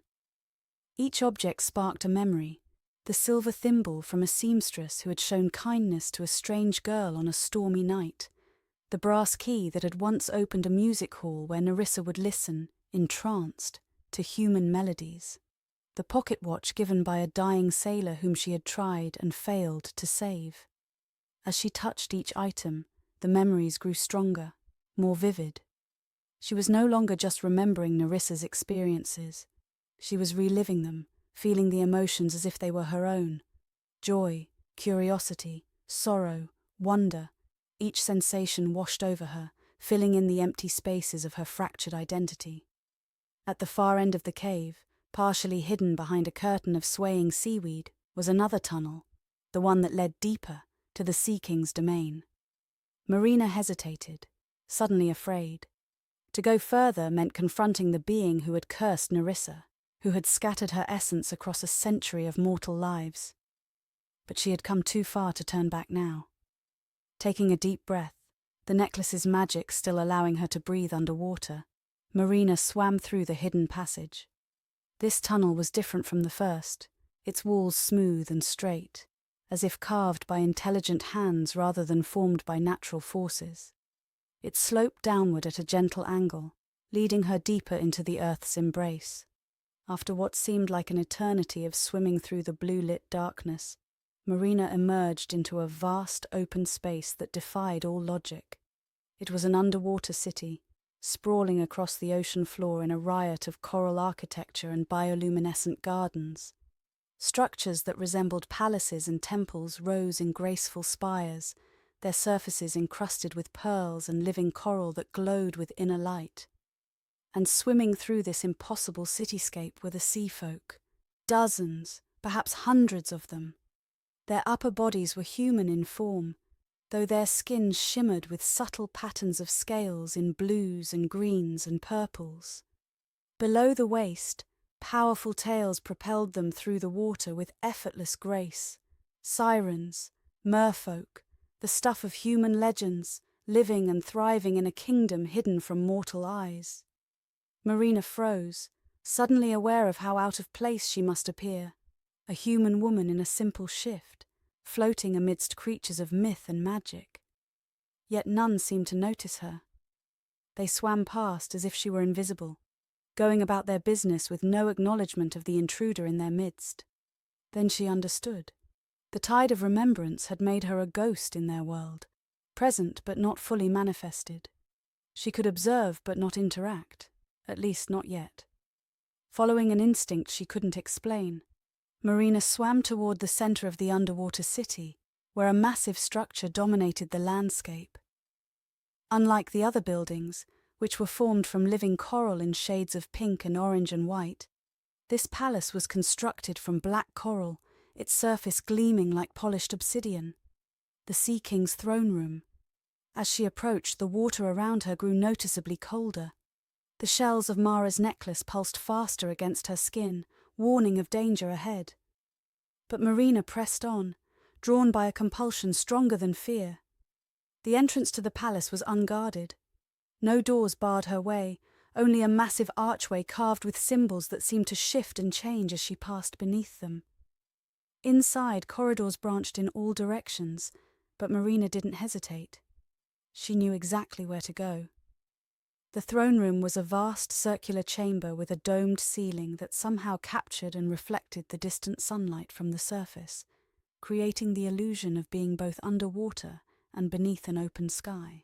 Each object sparked a memory, the silver thimble from a seamstress who had shown kindness to a strange girl on a stormy night, the brass key that had once opened a music hall where Nerissa would listen, entranced, to human melodies, the pocket watch given by a dying sailor whom she had tried and failed to save. As she touched each item, the memories grew stronger, more vivid. She was no longer just remembering Nerissa's experiences. She was reliving them, feeling the emotions as if they were her own. Joy, curiosity, sorrow, wonder, each sensation washed over her, filling in the empty spaces of her fractured identity. At the far end of the cave, partially hidden behind a curtain of swaying seaweed, was another tunnel, the one that led deeper, to the Sea King's domain. Marina hesitated, suddenly afraid. To go further meant confronting the being who had cursed Nerissa, who had scattered her essence across a century of mortal lives. But she had come too far to turn back now. Taking a deep breath, the necklace's magic still allowing her to breathe underwater, Marina swam through the hidden passage. This tunnel was different from the first, its walls smooth and straight, as if carved by intelligent hands rather than formed by natural forces. It sloped downward at a gentle angle, leading her deeper into the earth's embrace. After what seemed like an eternity of swimming through the blue-lit darkness, Marina emerged into a vast open space that defied all logic. It was an underwater city, sprawling across the ocean floor in a riot of coral architecture and bioluminescent gardens. Structures that resembled palaces and temples rose in graceful spires, their surfaces encrusted with pearls and living coral that glowed with inner light. And swimming through this impossible cityscape were the sea folk, dozens, perhaps hundreds of them. Their upper bodies were human in form, though their skin shimmered with subtle patterns of scales in blues and greens and purples. Below the waist, powerful tails propelled them through the water with effortless grace. Sirens, merfolk, the stuff of human legends, living and thriving in a kingdom hidden from mortal eyes. Marina froze, suddenly aware of how out of place she must appear, a human woman in a simple shift, floating amidst creatures of myth and magic. Yet none seemed to notice her. They swam past as if she were invisible, going about their business with no acknowledgement of the intruder in their midst. Then she understood. The Tide of Remembrance had made her a ghost in their world, present but not fully manifested. She could observe but not interact, at least not yet. Following an instinct she couldn't explain, Marina swam toward the center of the underwater city, where a massive structure dominated the landscape. Unlike the other buildings, which were formed from living coral in shades of pink and orange and white, this palace was constructed from black coral, its surface gleaming like polished obsidian. The Sea King's throne room. As she approached, the water around her grew noticeably colder. The shells of Mara's necklace pulsed faster against her skin, warning of danger ahead. But Marina pressed on, drawn by a compulsion stronger than fear. The entrance to the palace was unguarded. No doors barred her way, only a massive archway carved with symbols that seemed to shift and change as she passed beneath them. Inside, corridors branched in all directions, but Marina didn't hesitate. She knew exactly where to go. The throne room was a vast circular chamber with a domed ceiling that somehow captured and reflected the distant sunlight from the surface, creating the illusion of being both underwater and beneath an open sky.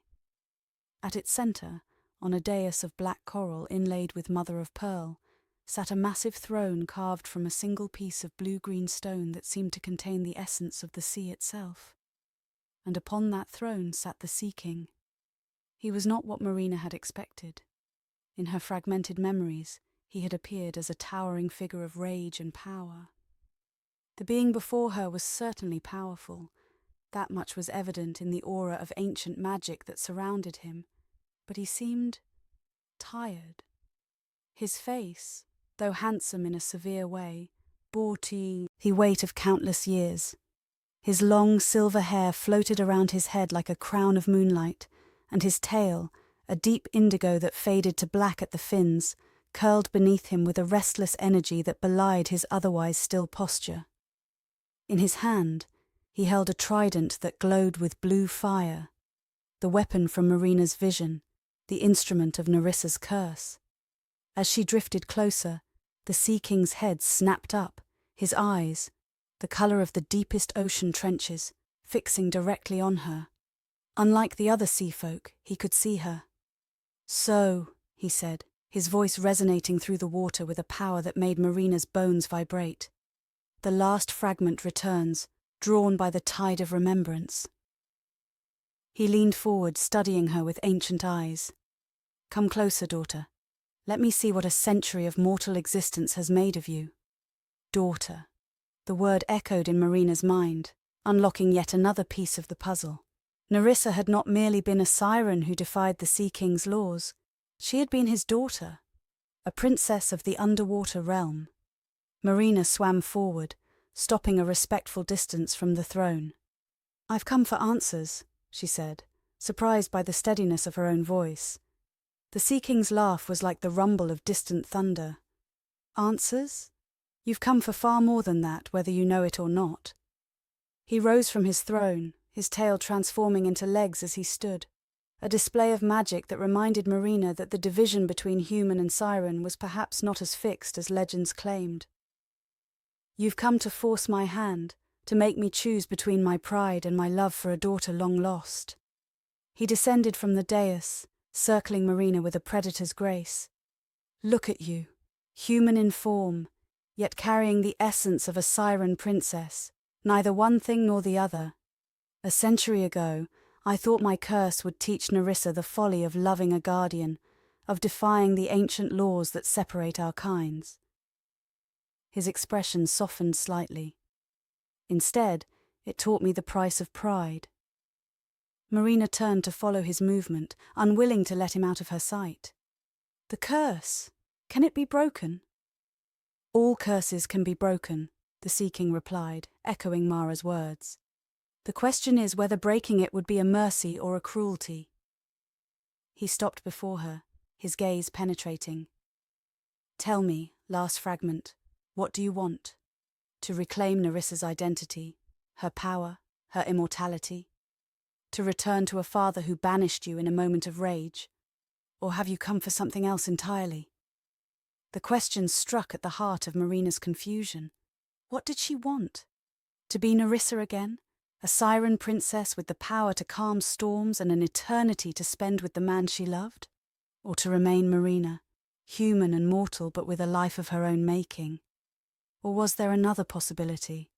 At its center, on a dais of black coral inlaid with mother of pearl, sat a massive throne carved from a single piece of blue-green stone that seemed to contain the essence of the sea itself. And upon that throne sat the Sea King. He was not what Marina had expected. In her fragmented memories, he had appeared as a towering figure of rage and power. The being before her was certainly powerful. That much was evident in the aura of ancient magic that surrounded him, but he seemed tired. His face, though handsome in a severe way, bore to the weight of countless years. His long silver hair floated around his head like a crown of moonlight, and his tail, a deep indigo that faded to black at the fins, curled beneath him with a restless energy that belied his otherwise still posture. In his hand, he held a trident that glowed with blue fire, the weapon from Marina's vision, the instrument of Nerissa's curse. As she drifted closer, the Sea King's head snapped up, his eyes, the color of the deepest ocean trenches, fixing directly on her. Unlike the other sea folk, he could see her. "So," he said, his voice resonating through the water with a power that made Marina's bones vibrate. "The last fragment returns, drawn by the Tide of Remembrance." He leaned forward, studying her with ancient eyes. "Come closer, daughter. Let me see what a century of mortal existence has made of you." Daughter. The word echoed in Marina's mind, unlocking yet another piece of the puzzle. Nerissa had not merely been a siren who defied the Sea King's laws. She had been his daughter, a princess of the underwater realm. Marina swam forward, stopping a respectful distance from the throne. "I've come for answers," she said, surprised by the steadiness of her own voice. The Sea King's laugh was like the rumble of distant thunder. "Answers? You've come for far more than that, whether you know it or not." He rose from his throne, his tail transforming into legs as he stood. a display of magic that reminded Marina that the division between human and siren was perhaps not as fixed as legends claimed. "You've come to force my hand, to make me choose between my pride and my love for a daughter long lost." He descended from the dais, circling Marina with a predator's grace. "Look at you, human in form, yet carrying the essence of a siren princess, neither one thing nor the other. A century ago, I thought my curse would teach Nerissa the folly of loving a guardian, of defying the ancient laws that separate our kinds." His expression softened slightly. "Instead, it taught me the price of pride." Marina turned to follow his movement, unwilling to let him out of her sight. "The curse, can it be broken?" "All curses can be broken," the Sea King replied, echoing Mara's words. "The question is whether breaking it would be a mercy or a cruelty." He stopped before her, his gaze penetrating. "Tell me, last fragment, what do you want? To reclaim Nerissa's identity, her power, her immortality? To return to a father who banished you in a moment of rage? Or have you come for something else entirely?" The question struck at the heart of Marina's confusion. What did she want? To be Nerissa again? A siren princess with the power to calm storms and an eternity to spend with the man she loved? Or to remain Marina, human and mortal but with a life of her own making? Or was there another possibility,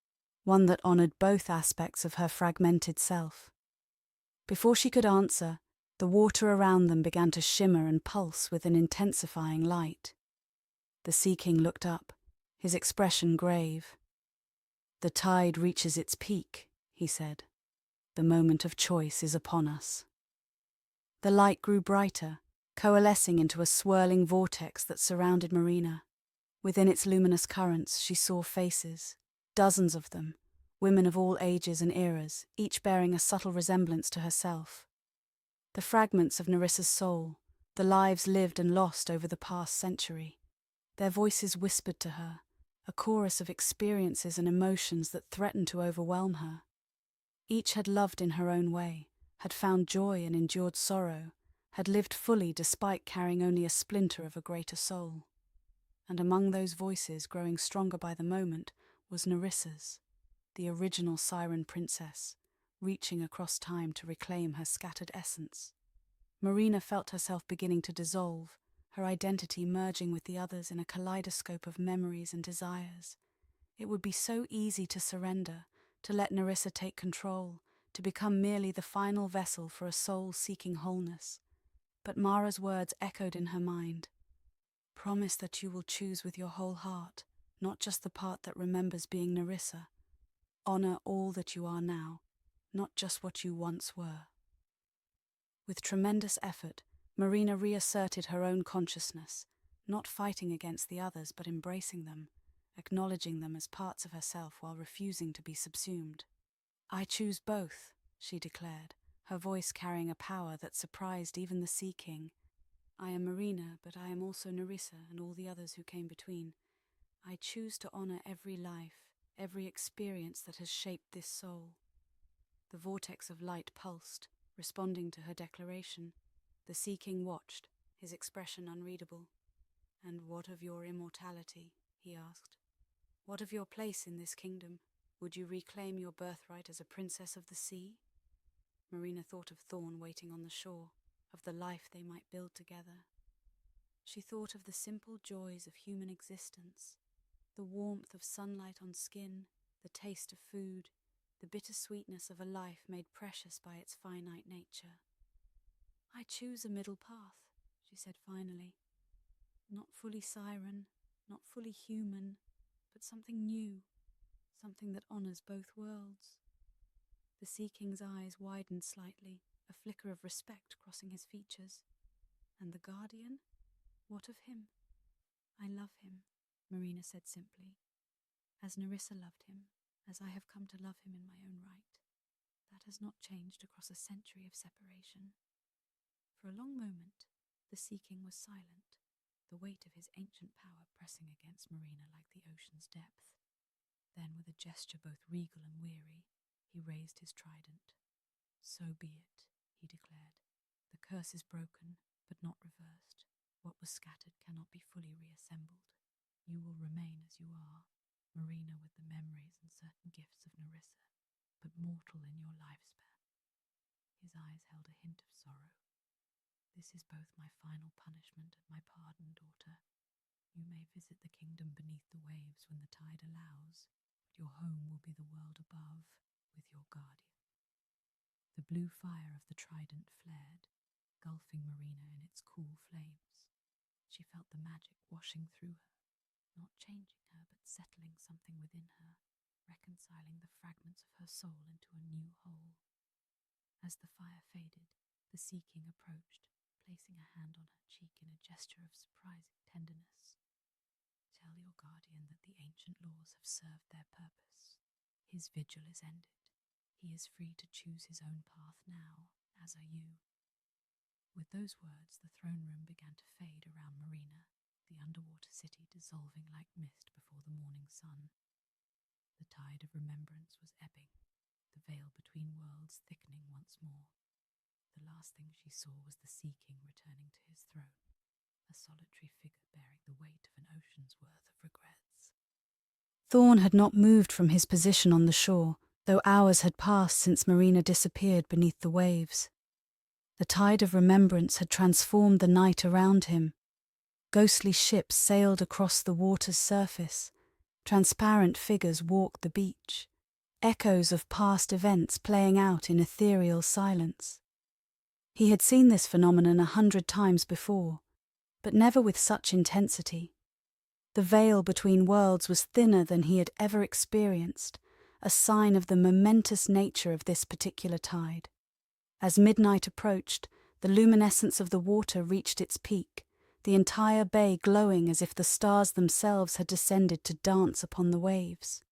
one that honoured both aspects of her fragmented self? Before she could answer, the water around them began to shimmer and pulse with an intensifying light. The Sea King looked up, his expression grave. "The tide reaches its peak," he said. "The moment of choice is upon us." The light grew brighter, coalescing into a swirling vortex that surrounded Marina. Within its luminous currents she saw faces, dozens of them, women of all ages and eras, each bearing a subtle resemblance to herself. The fragments of Nerissa's soul, the lives lived and lost over the past century. Their voices whispered to her, a chorus of experiences and emotions that threatened to overwhelm her. Each had loved in her own way, had found joy and endured sorrow, had lived fully despite carrying only a splinter of a greater soul. And among those voices, growing stronger by the moment, was Nerissa's, the original siren princess, reaching across time to reclaim her scattered essence. Marina felt herself beginning to dissolve, her identity merging with the others in a kaleidoscope of memories and desires. It would be so easy to surrender, to let Nerissa take control, to become merely the final vessel for a soul seeking wholeness. But Mara's words echoed in her mind. "Promise that you will choose with your whole heart, not just the part that remembers being Nerissa. Honor all that you are now, not just what you once were." With tremendous effort, Marina reasserted her own consciousness, not fighting against the others but embracing them, acknowledging them as parts of herself while refusing to be subsumed. "I choose both," she declared, her voice carrying a power that surprised even the Sea King. "I am Marina, but I am also Nerissa and all the others who came between. I choose to honor every life, every experience that has shaped this soul." The vortex of light pulsed, responding to her declaration. The Sea King watched, his expression unreadable. "And what of your immortality?" he asked. "What of your place in this kingdom? Would you reclaim your birthright as a princess of the sea?" Marina thought of Thorne waiting on the shore, of the life they might build together. She thought of the simple joys of human existence, the warmth of sunlight on skin, the taste of food, the bittersweetness of a life made precious by its finite nature. "I choose a middle path," she said finally. "Not fully siren, not fully human, but something new, something that honors both worlds." The Sea King's eyes widened slightly, a flicker of respect crossing his features. "And the guardian? What of him?" "I love him," Marina said simply. "As Nerissa loved him, as I have come to love him in my own right. That has not changed across a century of separation." For a long moment, the Sea King was silent, the weight of his ancient power pressing against Marina like the ocean's depth. Then, with a gesture both regal and weary, he raised his trident. "So be it," he declared. The curse is broken, but not reversed. What was scattered cannot be fully reassembled. You will remain as you are, Marina with the memories and certain gifts of Nerissa, but mortal in your lifespan. His eyes held a hint of sorrow. This is both my final punishment and my pardon, daughter. You may visit the kingdom beneath the waves when the tide allows, but your home will be the world above, with your guardian. The blue fire of the trident flared, gulfing Marina in its cool flames. She felt the magic washing through her, not changing her but settling something within her, reconciling the fragments of her soul into a new whole. As the fire faded, the Sea King approached, placing a hand on her cheek in a gesture of surprising tenderness. Tell your guardian that the ancient laws have served their purpose. His vigil is ended. He is free to choose his own path now, as are you. With those words, the throne room began to fade around Marina, the underwater city dissolving like mist before the morning sun. The tide of remembrance was ebbing, the veil between worlds thickening once more. The last thing she saw was the Sea King returning to his throne, a solitary figure bearing the weight of an ocean's worth of regrets. Thorne had not moved from his position on the shore, though hours had passed since Marina disappeared beneath the waves. The tide of remembrance had transformed the night around him. Ghostly ships sailed across the water's surface. Transparent figures walked the beach. Echoes of past events playing out in ethereal silence. He had seen this phenomenon 100 times before, but never with such intensity. The veil between worlds was thinner than he had ever experienced, a sign of the momentous nature of this particular tide. As midnight approached, the luminescence of the water reached its peak, the entire bay glowing as if the stars themselves had descended to dance upon the waves.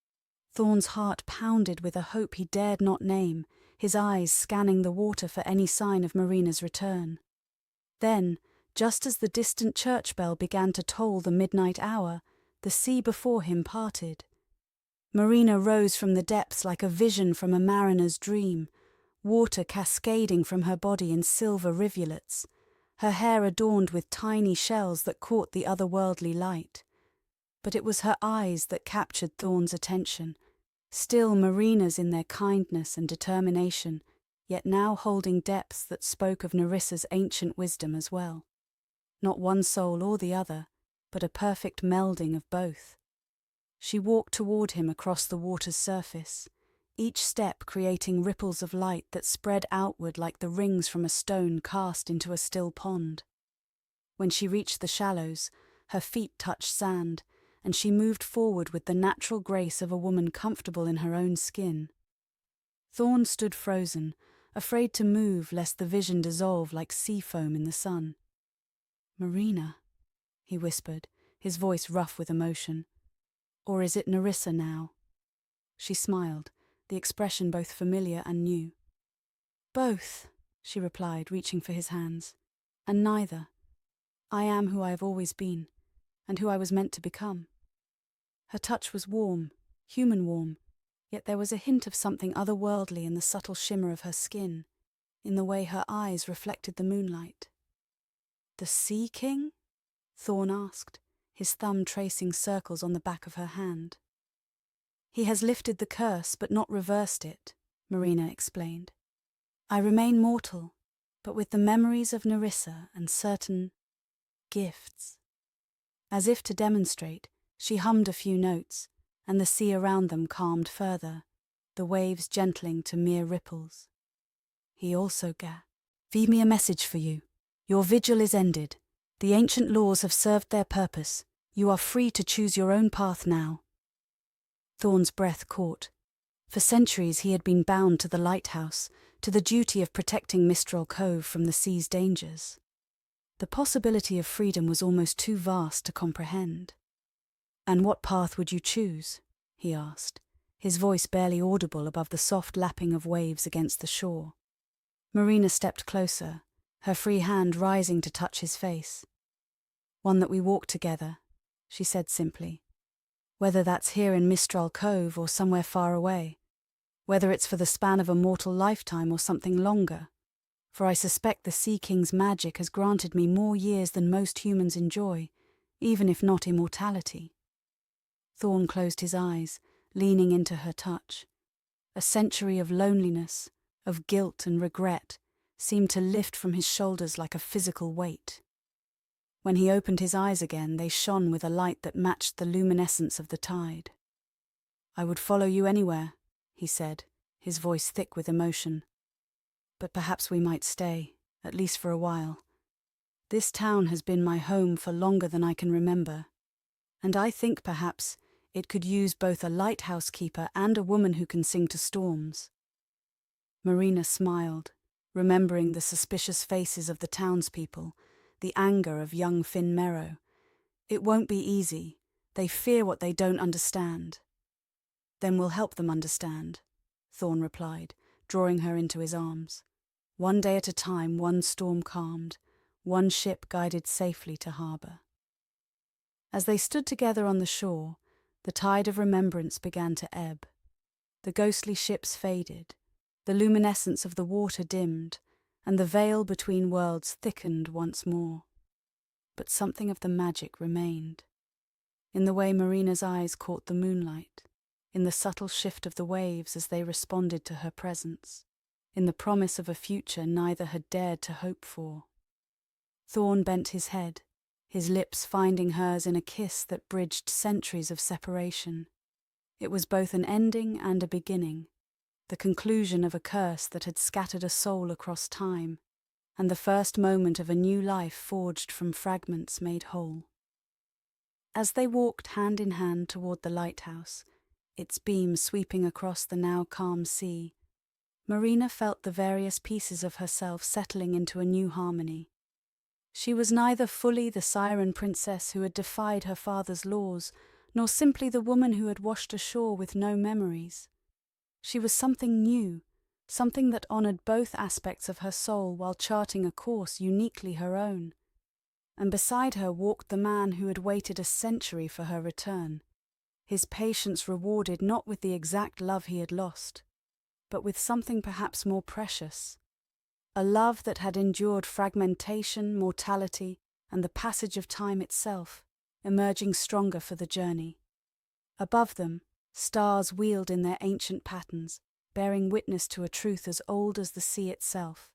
Thorne's heart pounded with a hope he dared not name, his eyes scanning the water for any sign of Marina's return. Then, just as the distant church bell began to toll the midnight hour, the sea before him parted. Marina rose from the depths like a vision from a mariner's dream, water cascading from her body in silver rivulets, her hair adorned with tiny shells that caught the otherworldly light. But it was her eyes that captured Thorne's attention, still Marina's in their kindness and determination, yet now holding depths that spoke of Nerissa's ancient wisdom as well. Not one soul or the other, but a perfect melding of both. She walked toward him across the water's surface, each step creating ripples of light that spread outward like the rings from a stone cast into a still pond. When she reached the shallows, her feet touched sand, and she moved forward with the natural grace of a woman comfortable in her own skin. Thorne stood frozen, afraid to move lest the vision dissolve like sea foam in the sun. "Marina," he whispered, his voice rough with emotion. "Or is it Nerissa now?" She smiled, the expression both familiar and new. "Both," she replied, reaching for his hands. "And neither. I am who I have always been, and who I was meant to become." Her touch was warm, human warm, yet there was a hint of something otherworldly in the subtle shimmer of her skin, in the way her eyes reflected the moonlight. "The Sea King?" Thorne asked, his thumb tracing circles on the back of her hand. "He has lifted the curse but not reversed it," Marina explained. "I remain mortal, but with the memories of Nerissa and certain gifts." As if to demonstrate, she hummed a few notes, and the sea around them calmed further, the waves gentling to mere ripples. He also gave me a message for you. Your vigil is ended. The ancient laws have served their purpose. You are free to choose your own path now. Thorne's breath caught. For centuries he had been bound to the Lighthouse, to the duty of protecting Mistral Cove from the sea's dangers. The possibility of freedom was almost too vast to comprehend. "And what path would you choose?" he asked, his voice barely audible above the soft lapping of waves against the shore. Marina stepped closer, her free hand rising to touch his face. "One that we walk together," she said simply. "Whether that's here in Mistral Cove or somewhere far away. Whether it's for the span of a mortal lifetime or something longer. for I suspect the Sea King's magic has granted me more years than most humans enjoy, even if not immortality. Thorne closed his eyes, leaning into her touch. A century of loneliness, of guilt and regret, seemed to lift from his shoulders like a physical weight. When he opened his eyes again, they shone with a light that matched the luminescence of the tide. "I would follow you anywhere," he said, his voice thick with emotion. "But perhaps we might stay, at least for a while. This town has been my home for longer than I can remember, and I think perhaps it could use both a lighthouse keeper and a woman who can sing to storms." Marina smiled, remembering the suspicious faces of the townspeople, the anger of young Finn Merrow. "It won't be easy. They fear what they don't understand." "Then we'll help them understand," Thorne replied, drawing her into his arms. One day at a time, one storm calmed, one ship guided safely to harbour. As they stood together on the shore, the tide of remembrance began to ebb. The ghostly ships faded, the luminescence of the water dimmed, and the veil between worlds thickened once more. But something of the magic remained. In the way Marina's eyes caught the moonlight, in the subtle shift of the waves as they responded to her presence, in the promise of a future neither had dared to hope for. Thorne bent his head, his lips finding hers in a kiss that bridged centuries of separation. It was both an ending and a beginning, the conclusion of a curse that had scattered a soul across time, and the first moment of a new life forged from fragments made whole. As they walked hand in hand toward the lighthouse, its beams sweeping across the now calm sea, Marina felt the various pieces of herself settling into a new harmony. She was neither fully the Siren princess who had defied her father's laws, nor simply the woman who had washed ashore with no memories. She was something new, something that honoured both aspects of her soul while charting a course uniquely her own. And beside her walked the man who had waited a century for her return, his patience rewarded not with the exact love he had lost, but with something perhaps more precious, a love that had endured fragmentation, mortality, and the passage of time itself, emerging stronger for the journey. Above them, stars wheeled in their ancient patterns, bearing witness to a truth as old as the sea itself,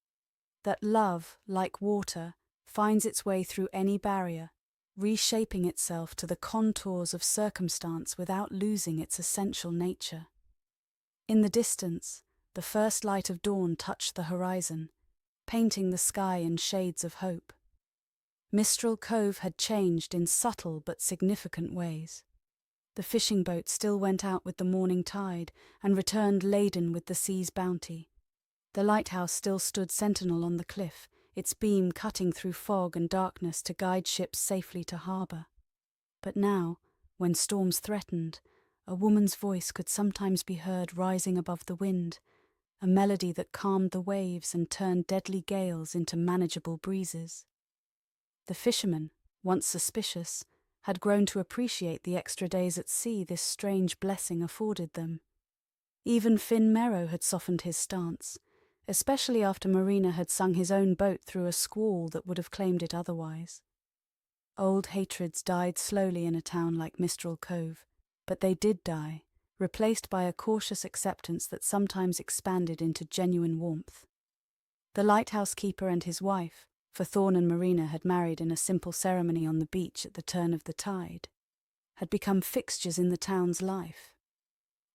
that love, like water, finds its way through any barrier, reshaping itself to the contours of circumstance without losing its essential nature. In the distance, the first light of dawn touched the horizon, painting the sky in shades of hope. Mistral Cove had changed in subtle but significant ways. The fishing boat still went out with the morning tide and returned laden with the sea's bounty. The lighthouse still stood sentinel on the cliff, its beam cutting through fog and darkness to guide ships safely to harbour. But now, when storms threatened, a woman's voice could sometimes be heard rising above the wind, a melody that calmed the waves and turned deadly gales into manageable breezes. The fishermen, once suspicious, had grown to appreciate the extra days at sea this strange blessing afforded them. Even Finn Merrow had softened his stance, especially after Marina had sung his own boat through a squall that would have claimed it otherwise. Old hatreds died slowly in a town like Mistral Cove, but they did die, replaced by a cautious acceptance that sometimes expanded into genuine warmth. The lighthouse keeper and his wife, for Thorne and Marina had married in a simple ceremony on the beach at the turn of the tide, had become fixtures in the town's life.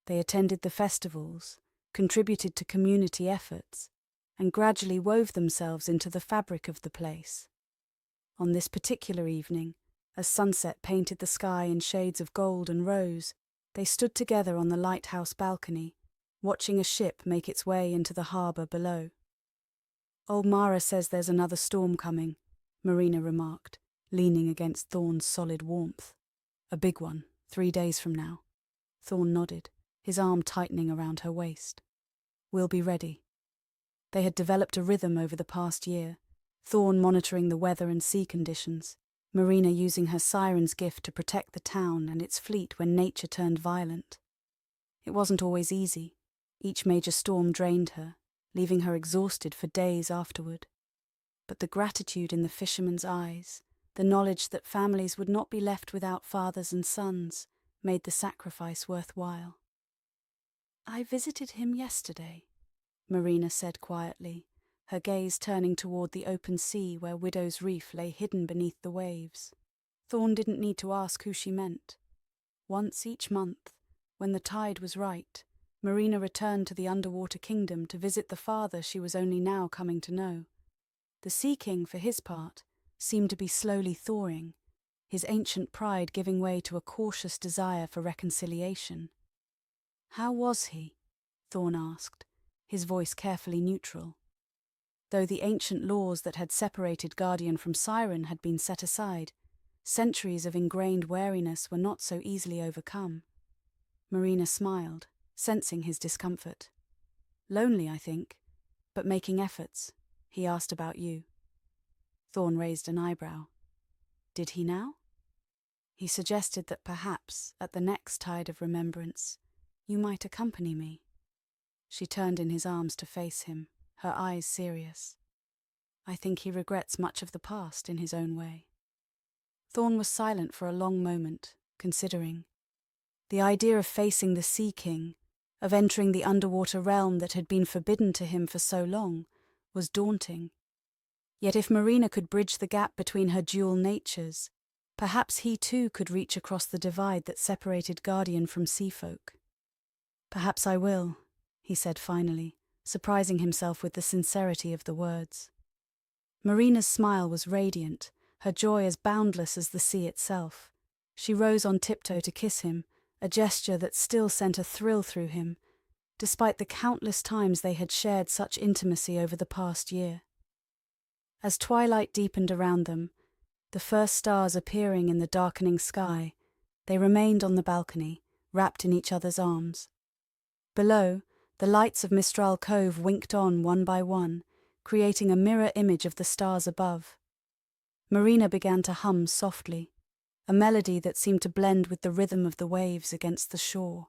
They attended the festivals, contributed to community efforts, and gradually wove themselves into the fabric of the place. On this particular evening, as sunset painted the sky in shades of gold and rose, they stood together on the lighthouse balcony, watching a ship make its way into the harbour below. "Old Mara says there's another storm coming," Marina remarked, leaning against Thorne's solid warmth. "A big one, 3 days from now." Thorne nodded, his arm tightening around her waist. "We'll be ready." They had developed a rhythm over the past year, Thorne monitoring the weather and sea conditions, Marina using her siren's gift to protect the town and its fleet when nature turned violent. It wasn't always easy. Each major storm drained her, leaving her exhausted for days afterward. But the gratitude in the fisherman's eyes, the knowledge that families would not be left without fathers and sons, made the sacrifice worthwhile. "I visited him yesterday," Marina said quietly, her gaze turning toward the open sea where Widow's Reef lay hidden beneath the waves. Thorne didn't need to ask who she meant. Once each month, when the tide was right, Marina returned to the underwater kingdom to visit the father she was only now coming to know. The Sea King, for his part, seemed to be slowly thawing, his ancient pride giving way to a cautious desire for reconciliation. "How was he?" Thorne asked, his voice carefully neutral. Though the ancient laws that had separated Guardian from Siren had been set aside, centuries of ingrained wariness were not so easily overcome. Marina smiled, sensing his discomfort. "Lonely, I think, but making efforts. He asked about you." Thorne raised an eyebrow. "Did he now?" "He suggested that perhaps, at the next Tide of Remembrance, you might accompany me." She turned in his arms to face him, her eyes serious. "I think he regrets much of the past in his own way." Thorne was silent for a long moment, considering. The idea of facing the Sea King, of entering the underwater realm that had been forbidden to him for so long, was daunting. Yet if Marina could bridge the gap between her dual natures, perhaps he too could reach across the divide that separated Guardian from seafolk. "Perhaps I will," he said finally, surprising himself with the sincerity of the words. Marina's smile was radiant, her joy as boundless as the sea itself. She rose on tiptoe to kiss him, a gesture that still sent a thrill through him, despite the countless times they had shared such intimacy over the past year. As twilight deepened around them, the first stars appearing in the darkening sky, they remained on the balcony, wrapped in each other's arms. Below, the lights of Mistral Cove winked on one by one, creating a mirror image of the stars above. Marina began to hum softly, a melody that seemed to blend with the rhythm of the waves against the shore.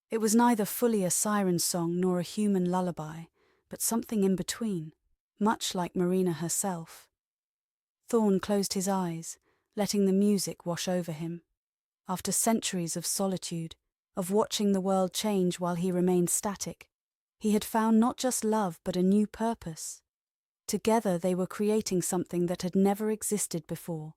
It was neither fully a siren song nor a human lullaby, but something in between, much like Marina herself. Thorne closed his eyes, letting the music wash over him. After centuries of solitude, of watching the world change while he remained static, he had found not just love but a new purpose. Together they were creating something that had never existed before,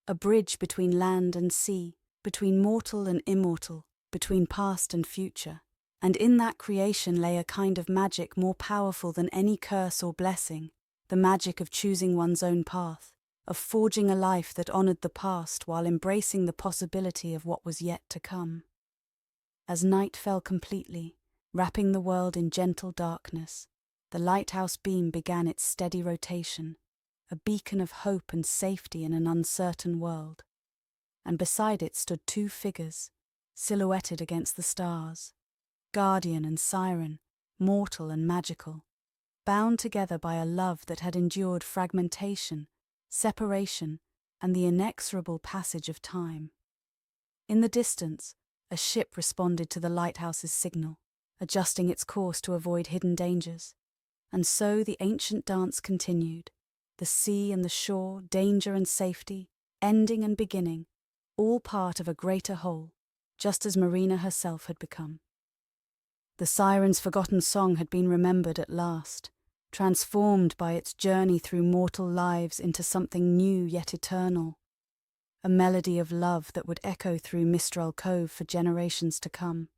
a bridge between land and sea, between mortal and immortal, between past and future. And in that creation lay a kind of magic more powerful than any curse or blessing, the magic of choosing one's own path, of forging a life that honored the past while embracing the possibility of what was yet to come. As night fell completely, wrapping the world in gentle darkness, the lighthouse beam began its steady rotation, a beacon of hope and safety in an uncertain world. And beside it stood two figures, silhouetted against the stars, Guardian and Siren, mortal and magical, bound together by a love that had endured fragmentation, separation, and the inexorable passage of time. In the distance, a ship responded to the lighthouse's signal, adjusting its course to avoid hidden dangers. And so the ancient dance continued, the sea and the shore, danger and safety, ending and beginning, all part of a greater whole, just as Marina herself had become. The siren's forgotten song had been remembered at last, transformed by its journey through mortal lives into something new yet eternal, a melody of love that would echo through Mistral Cove for generations to come.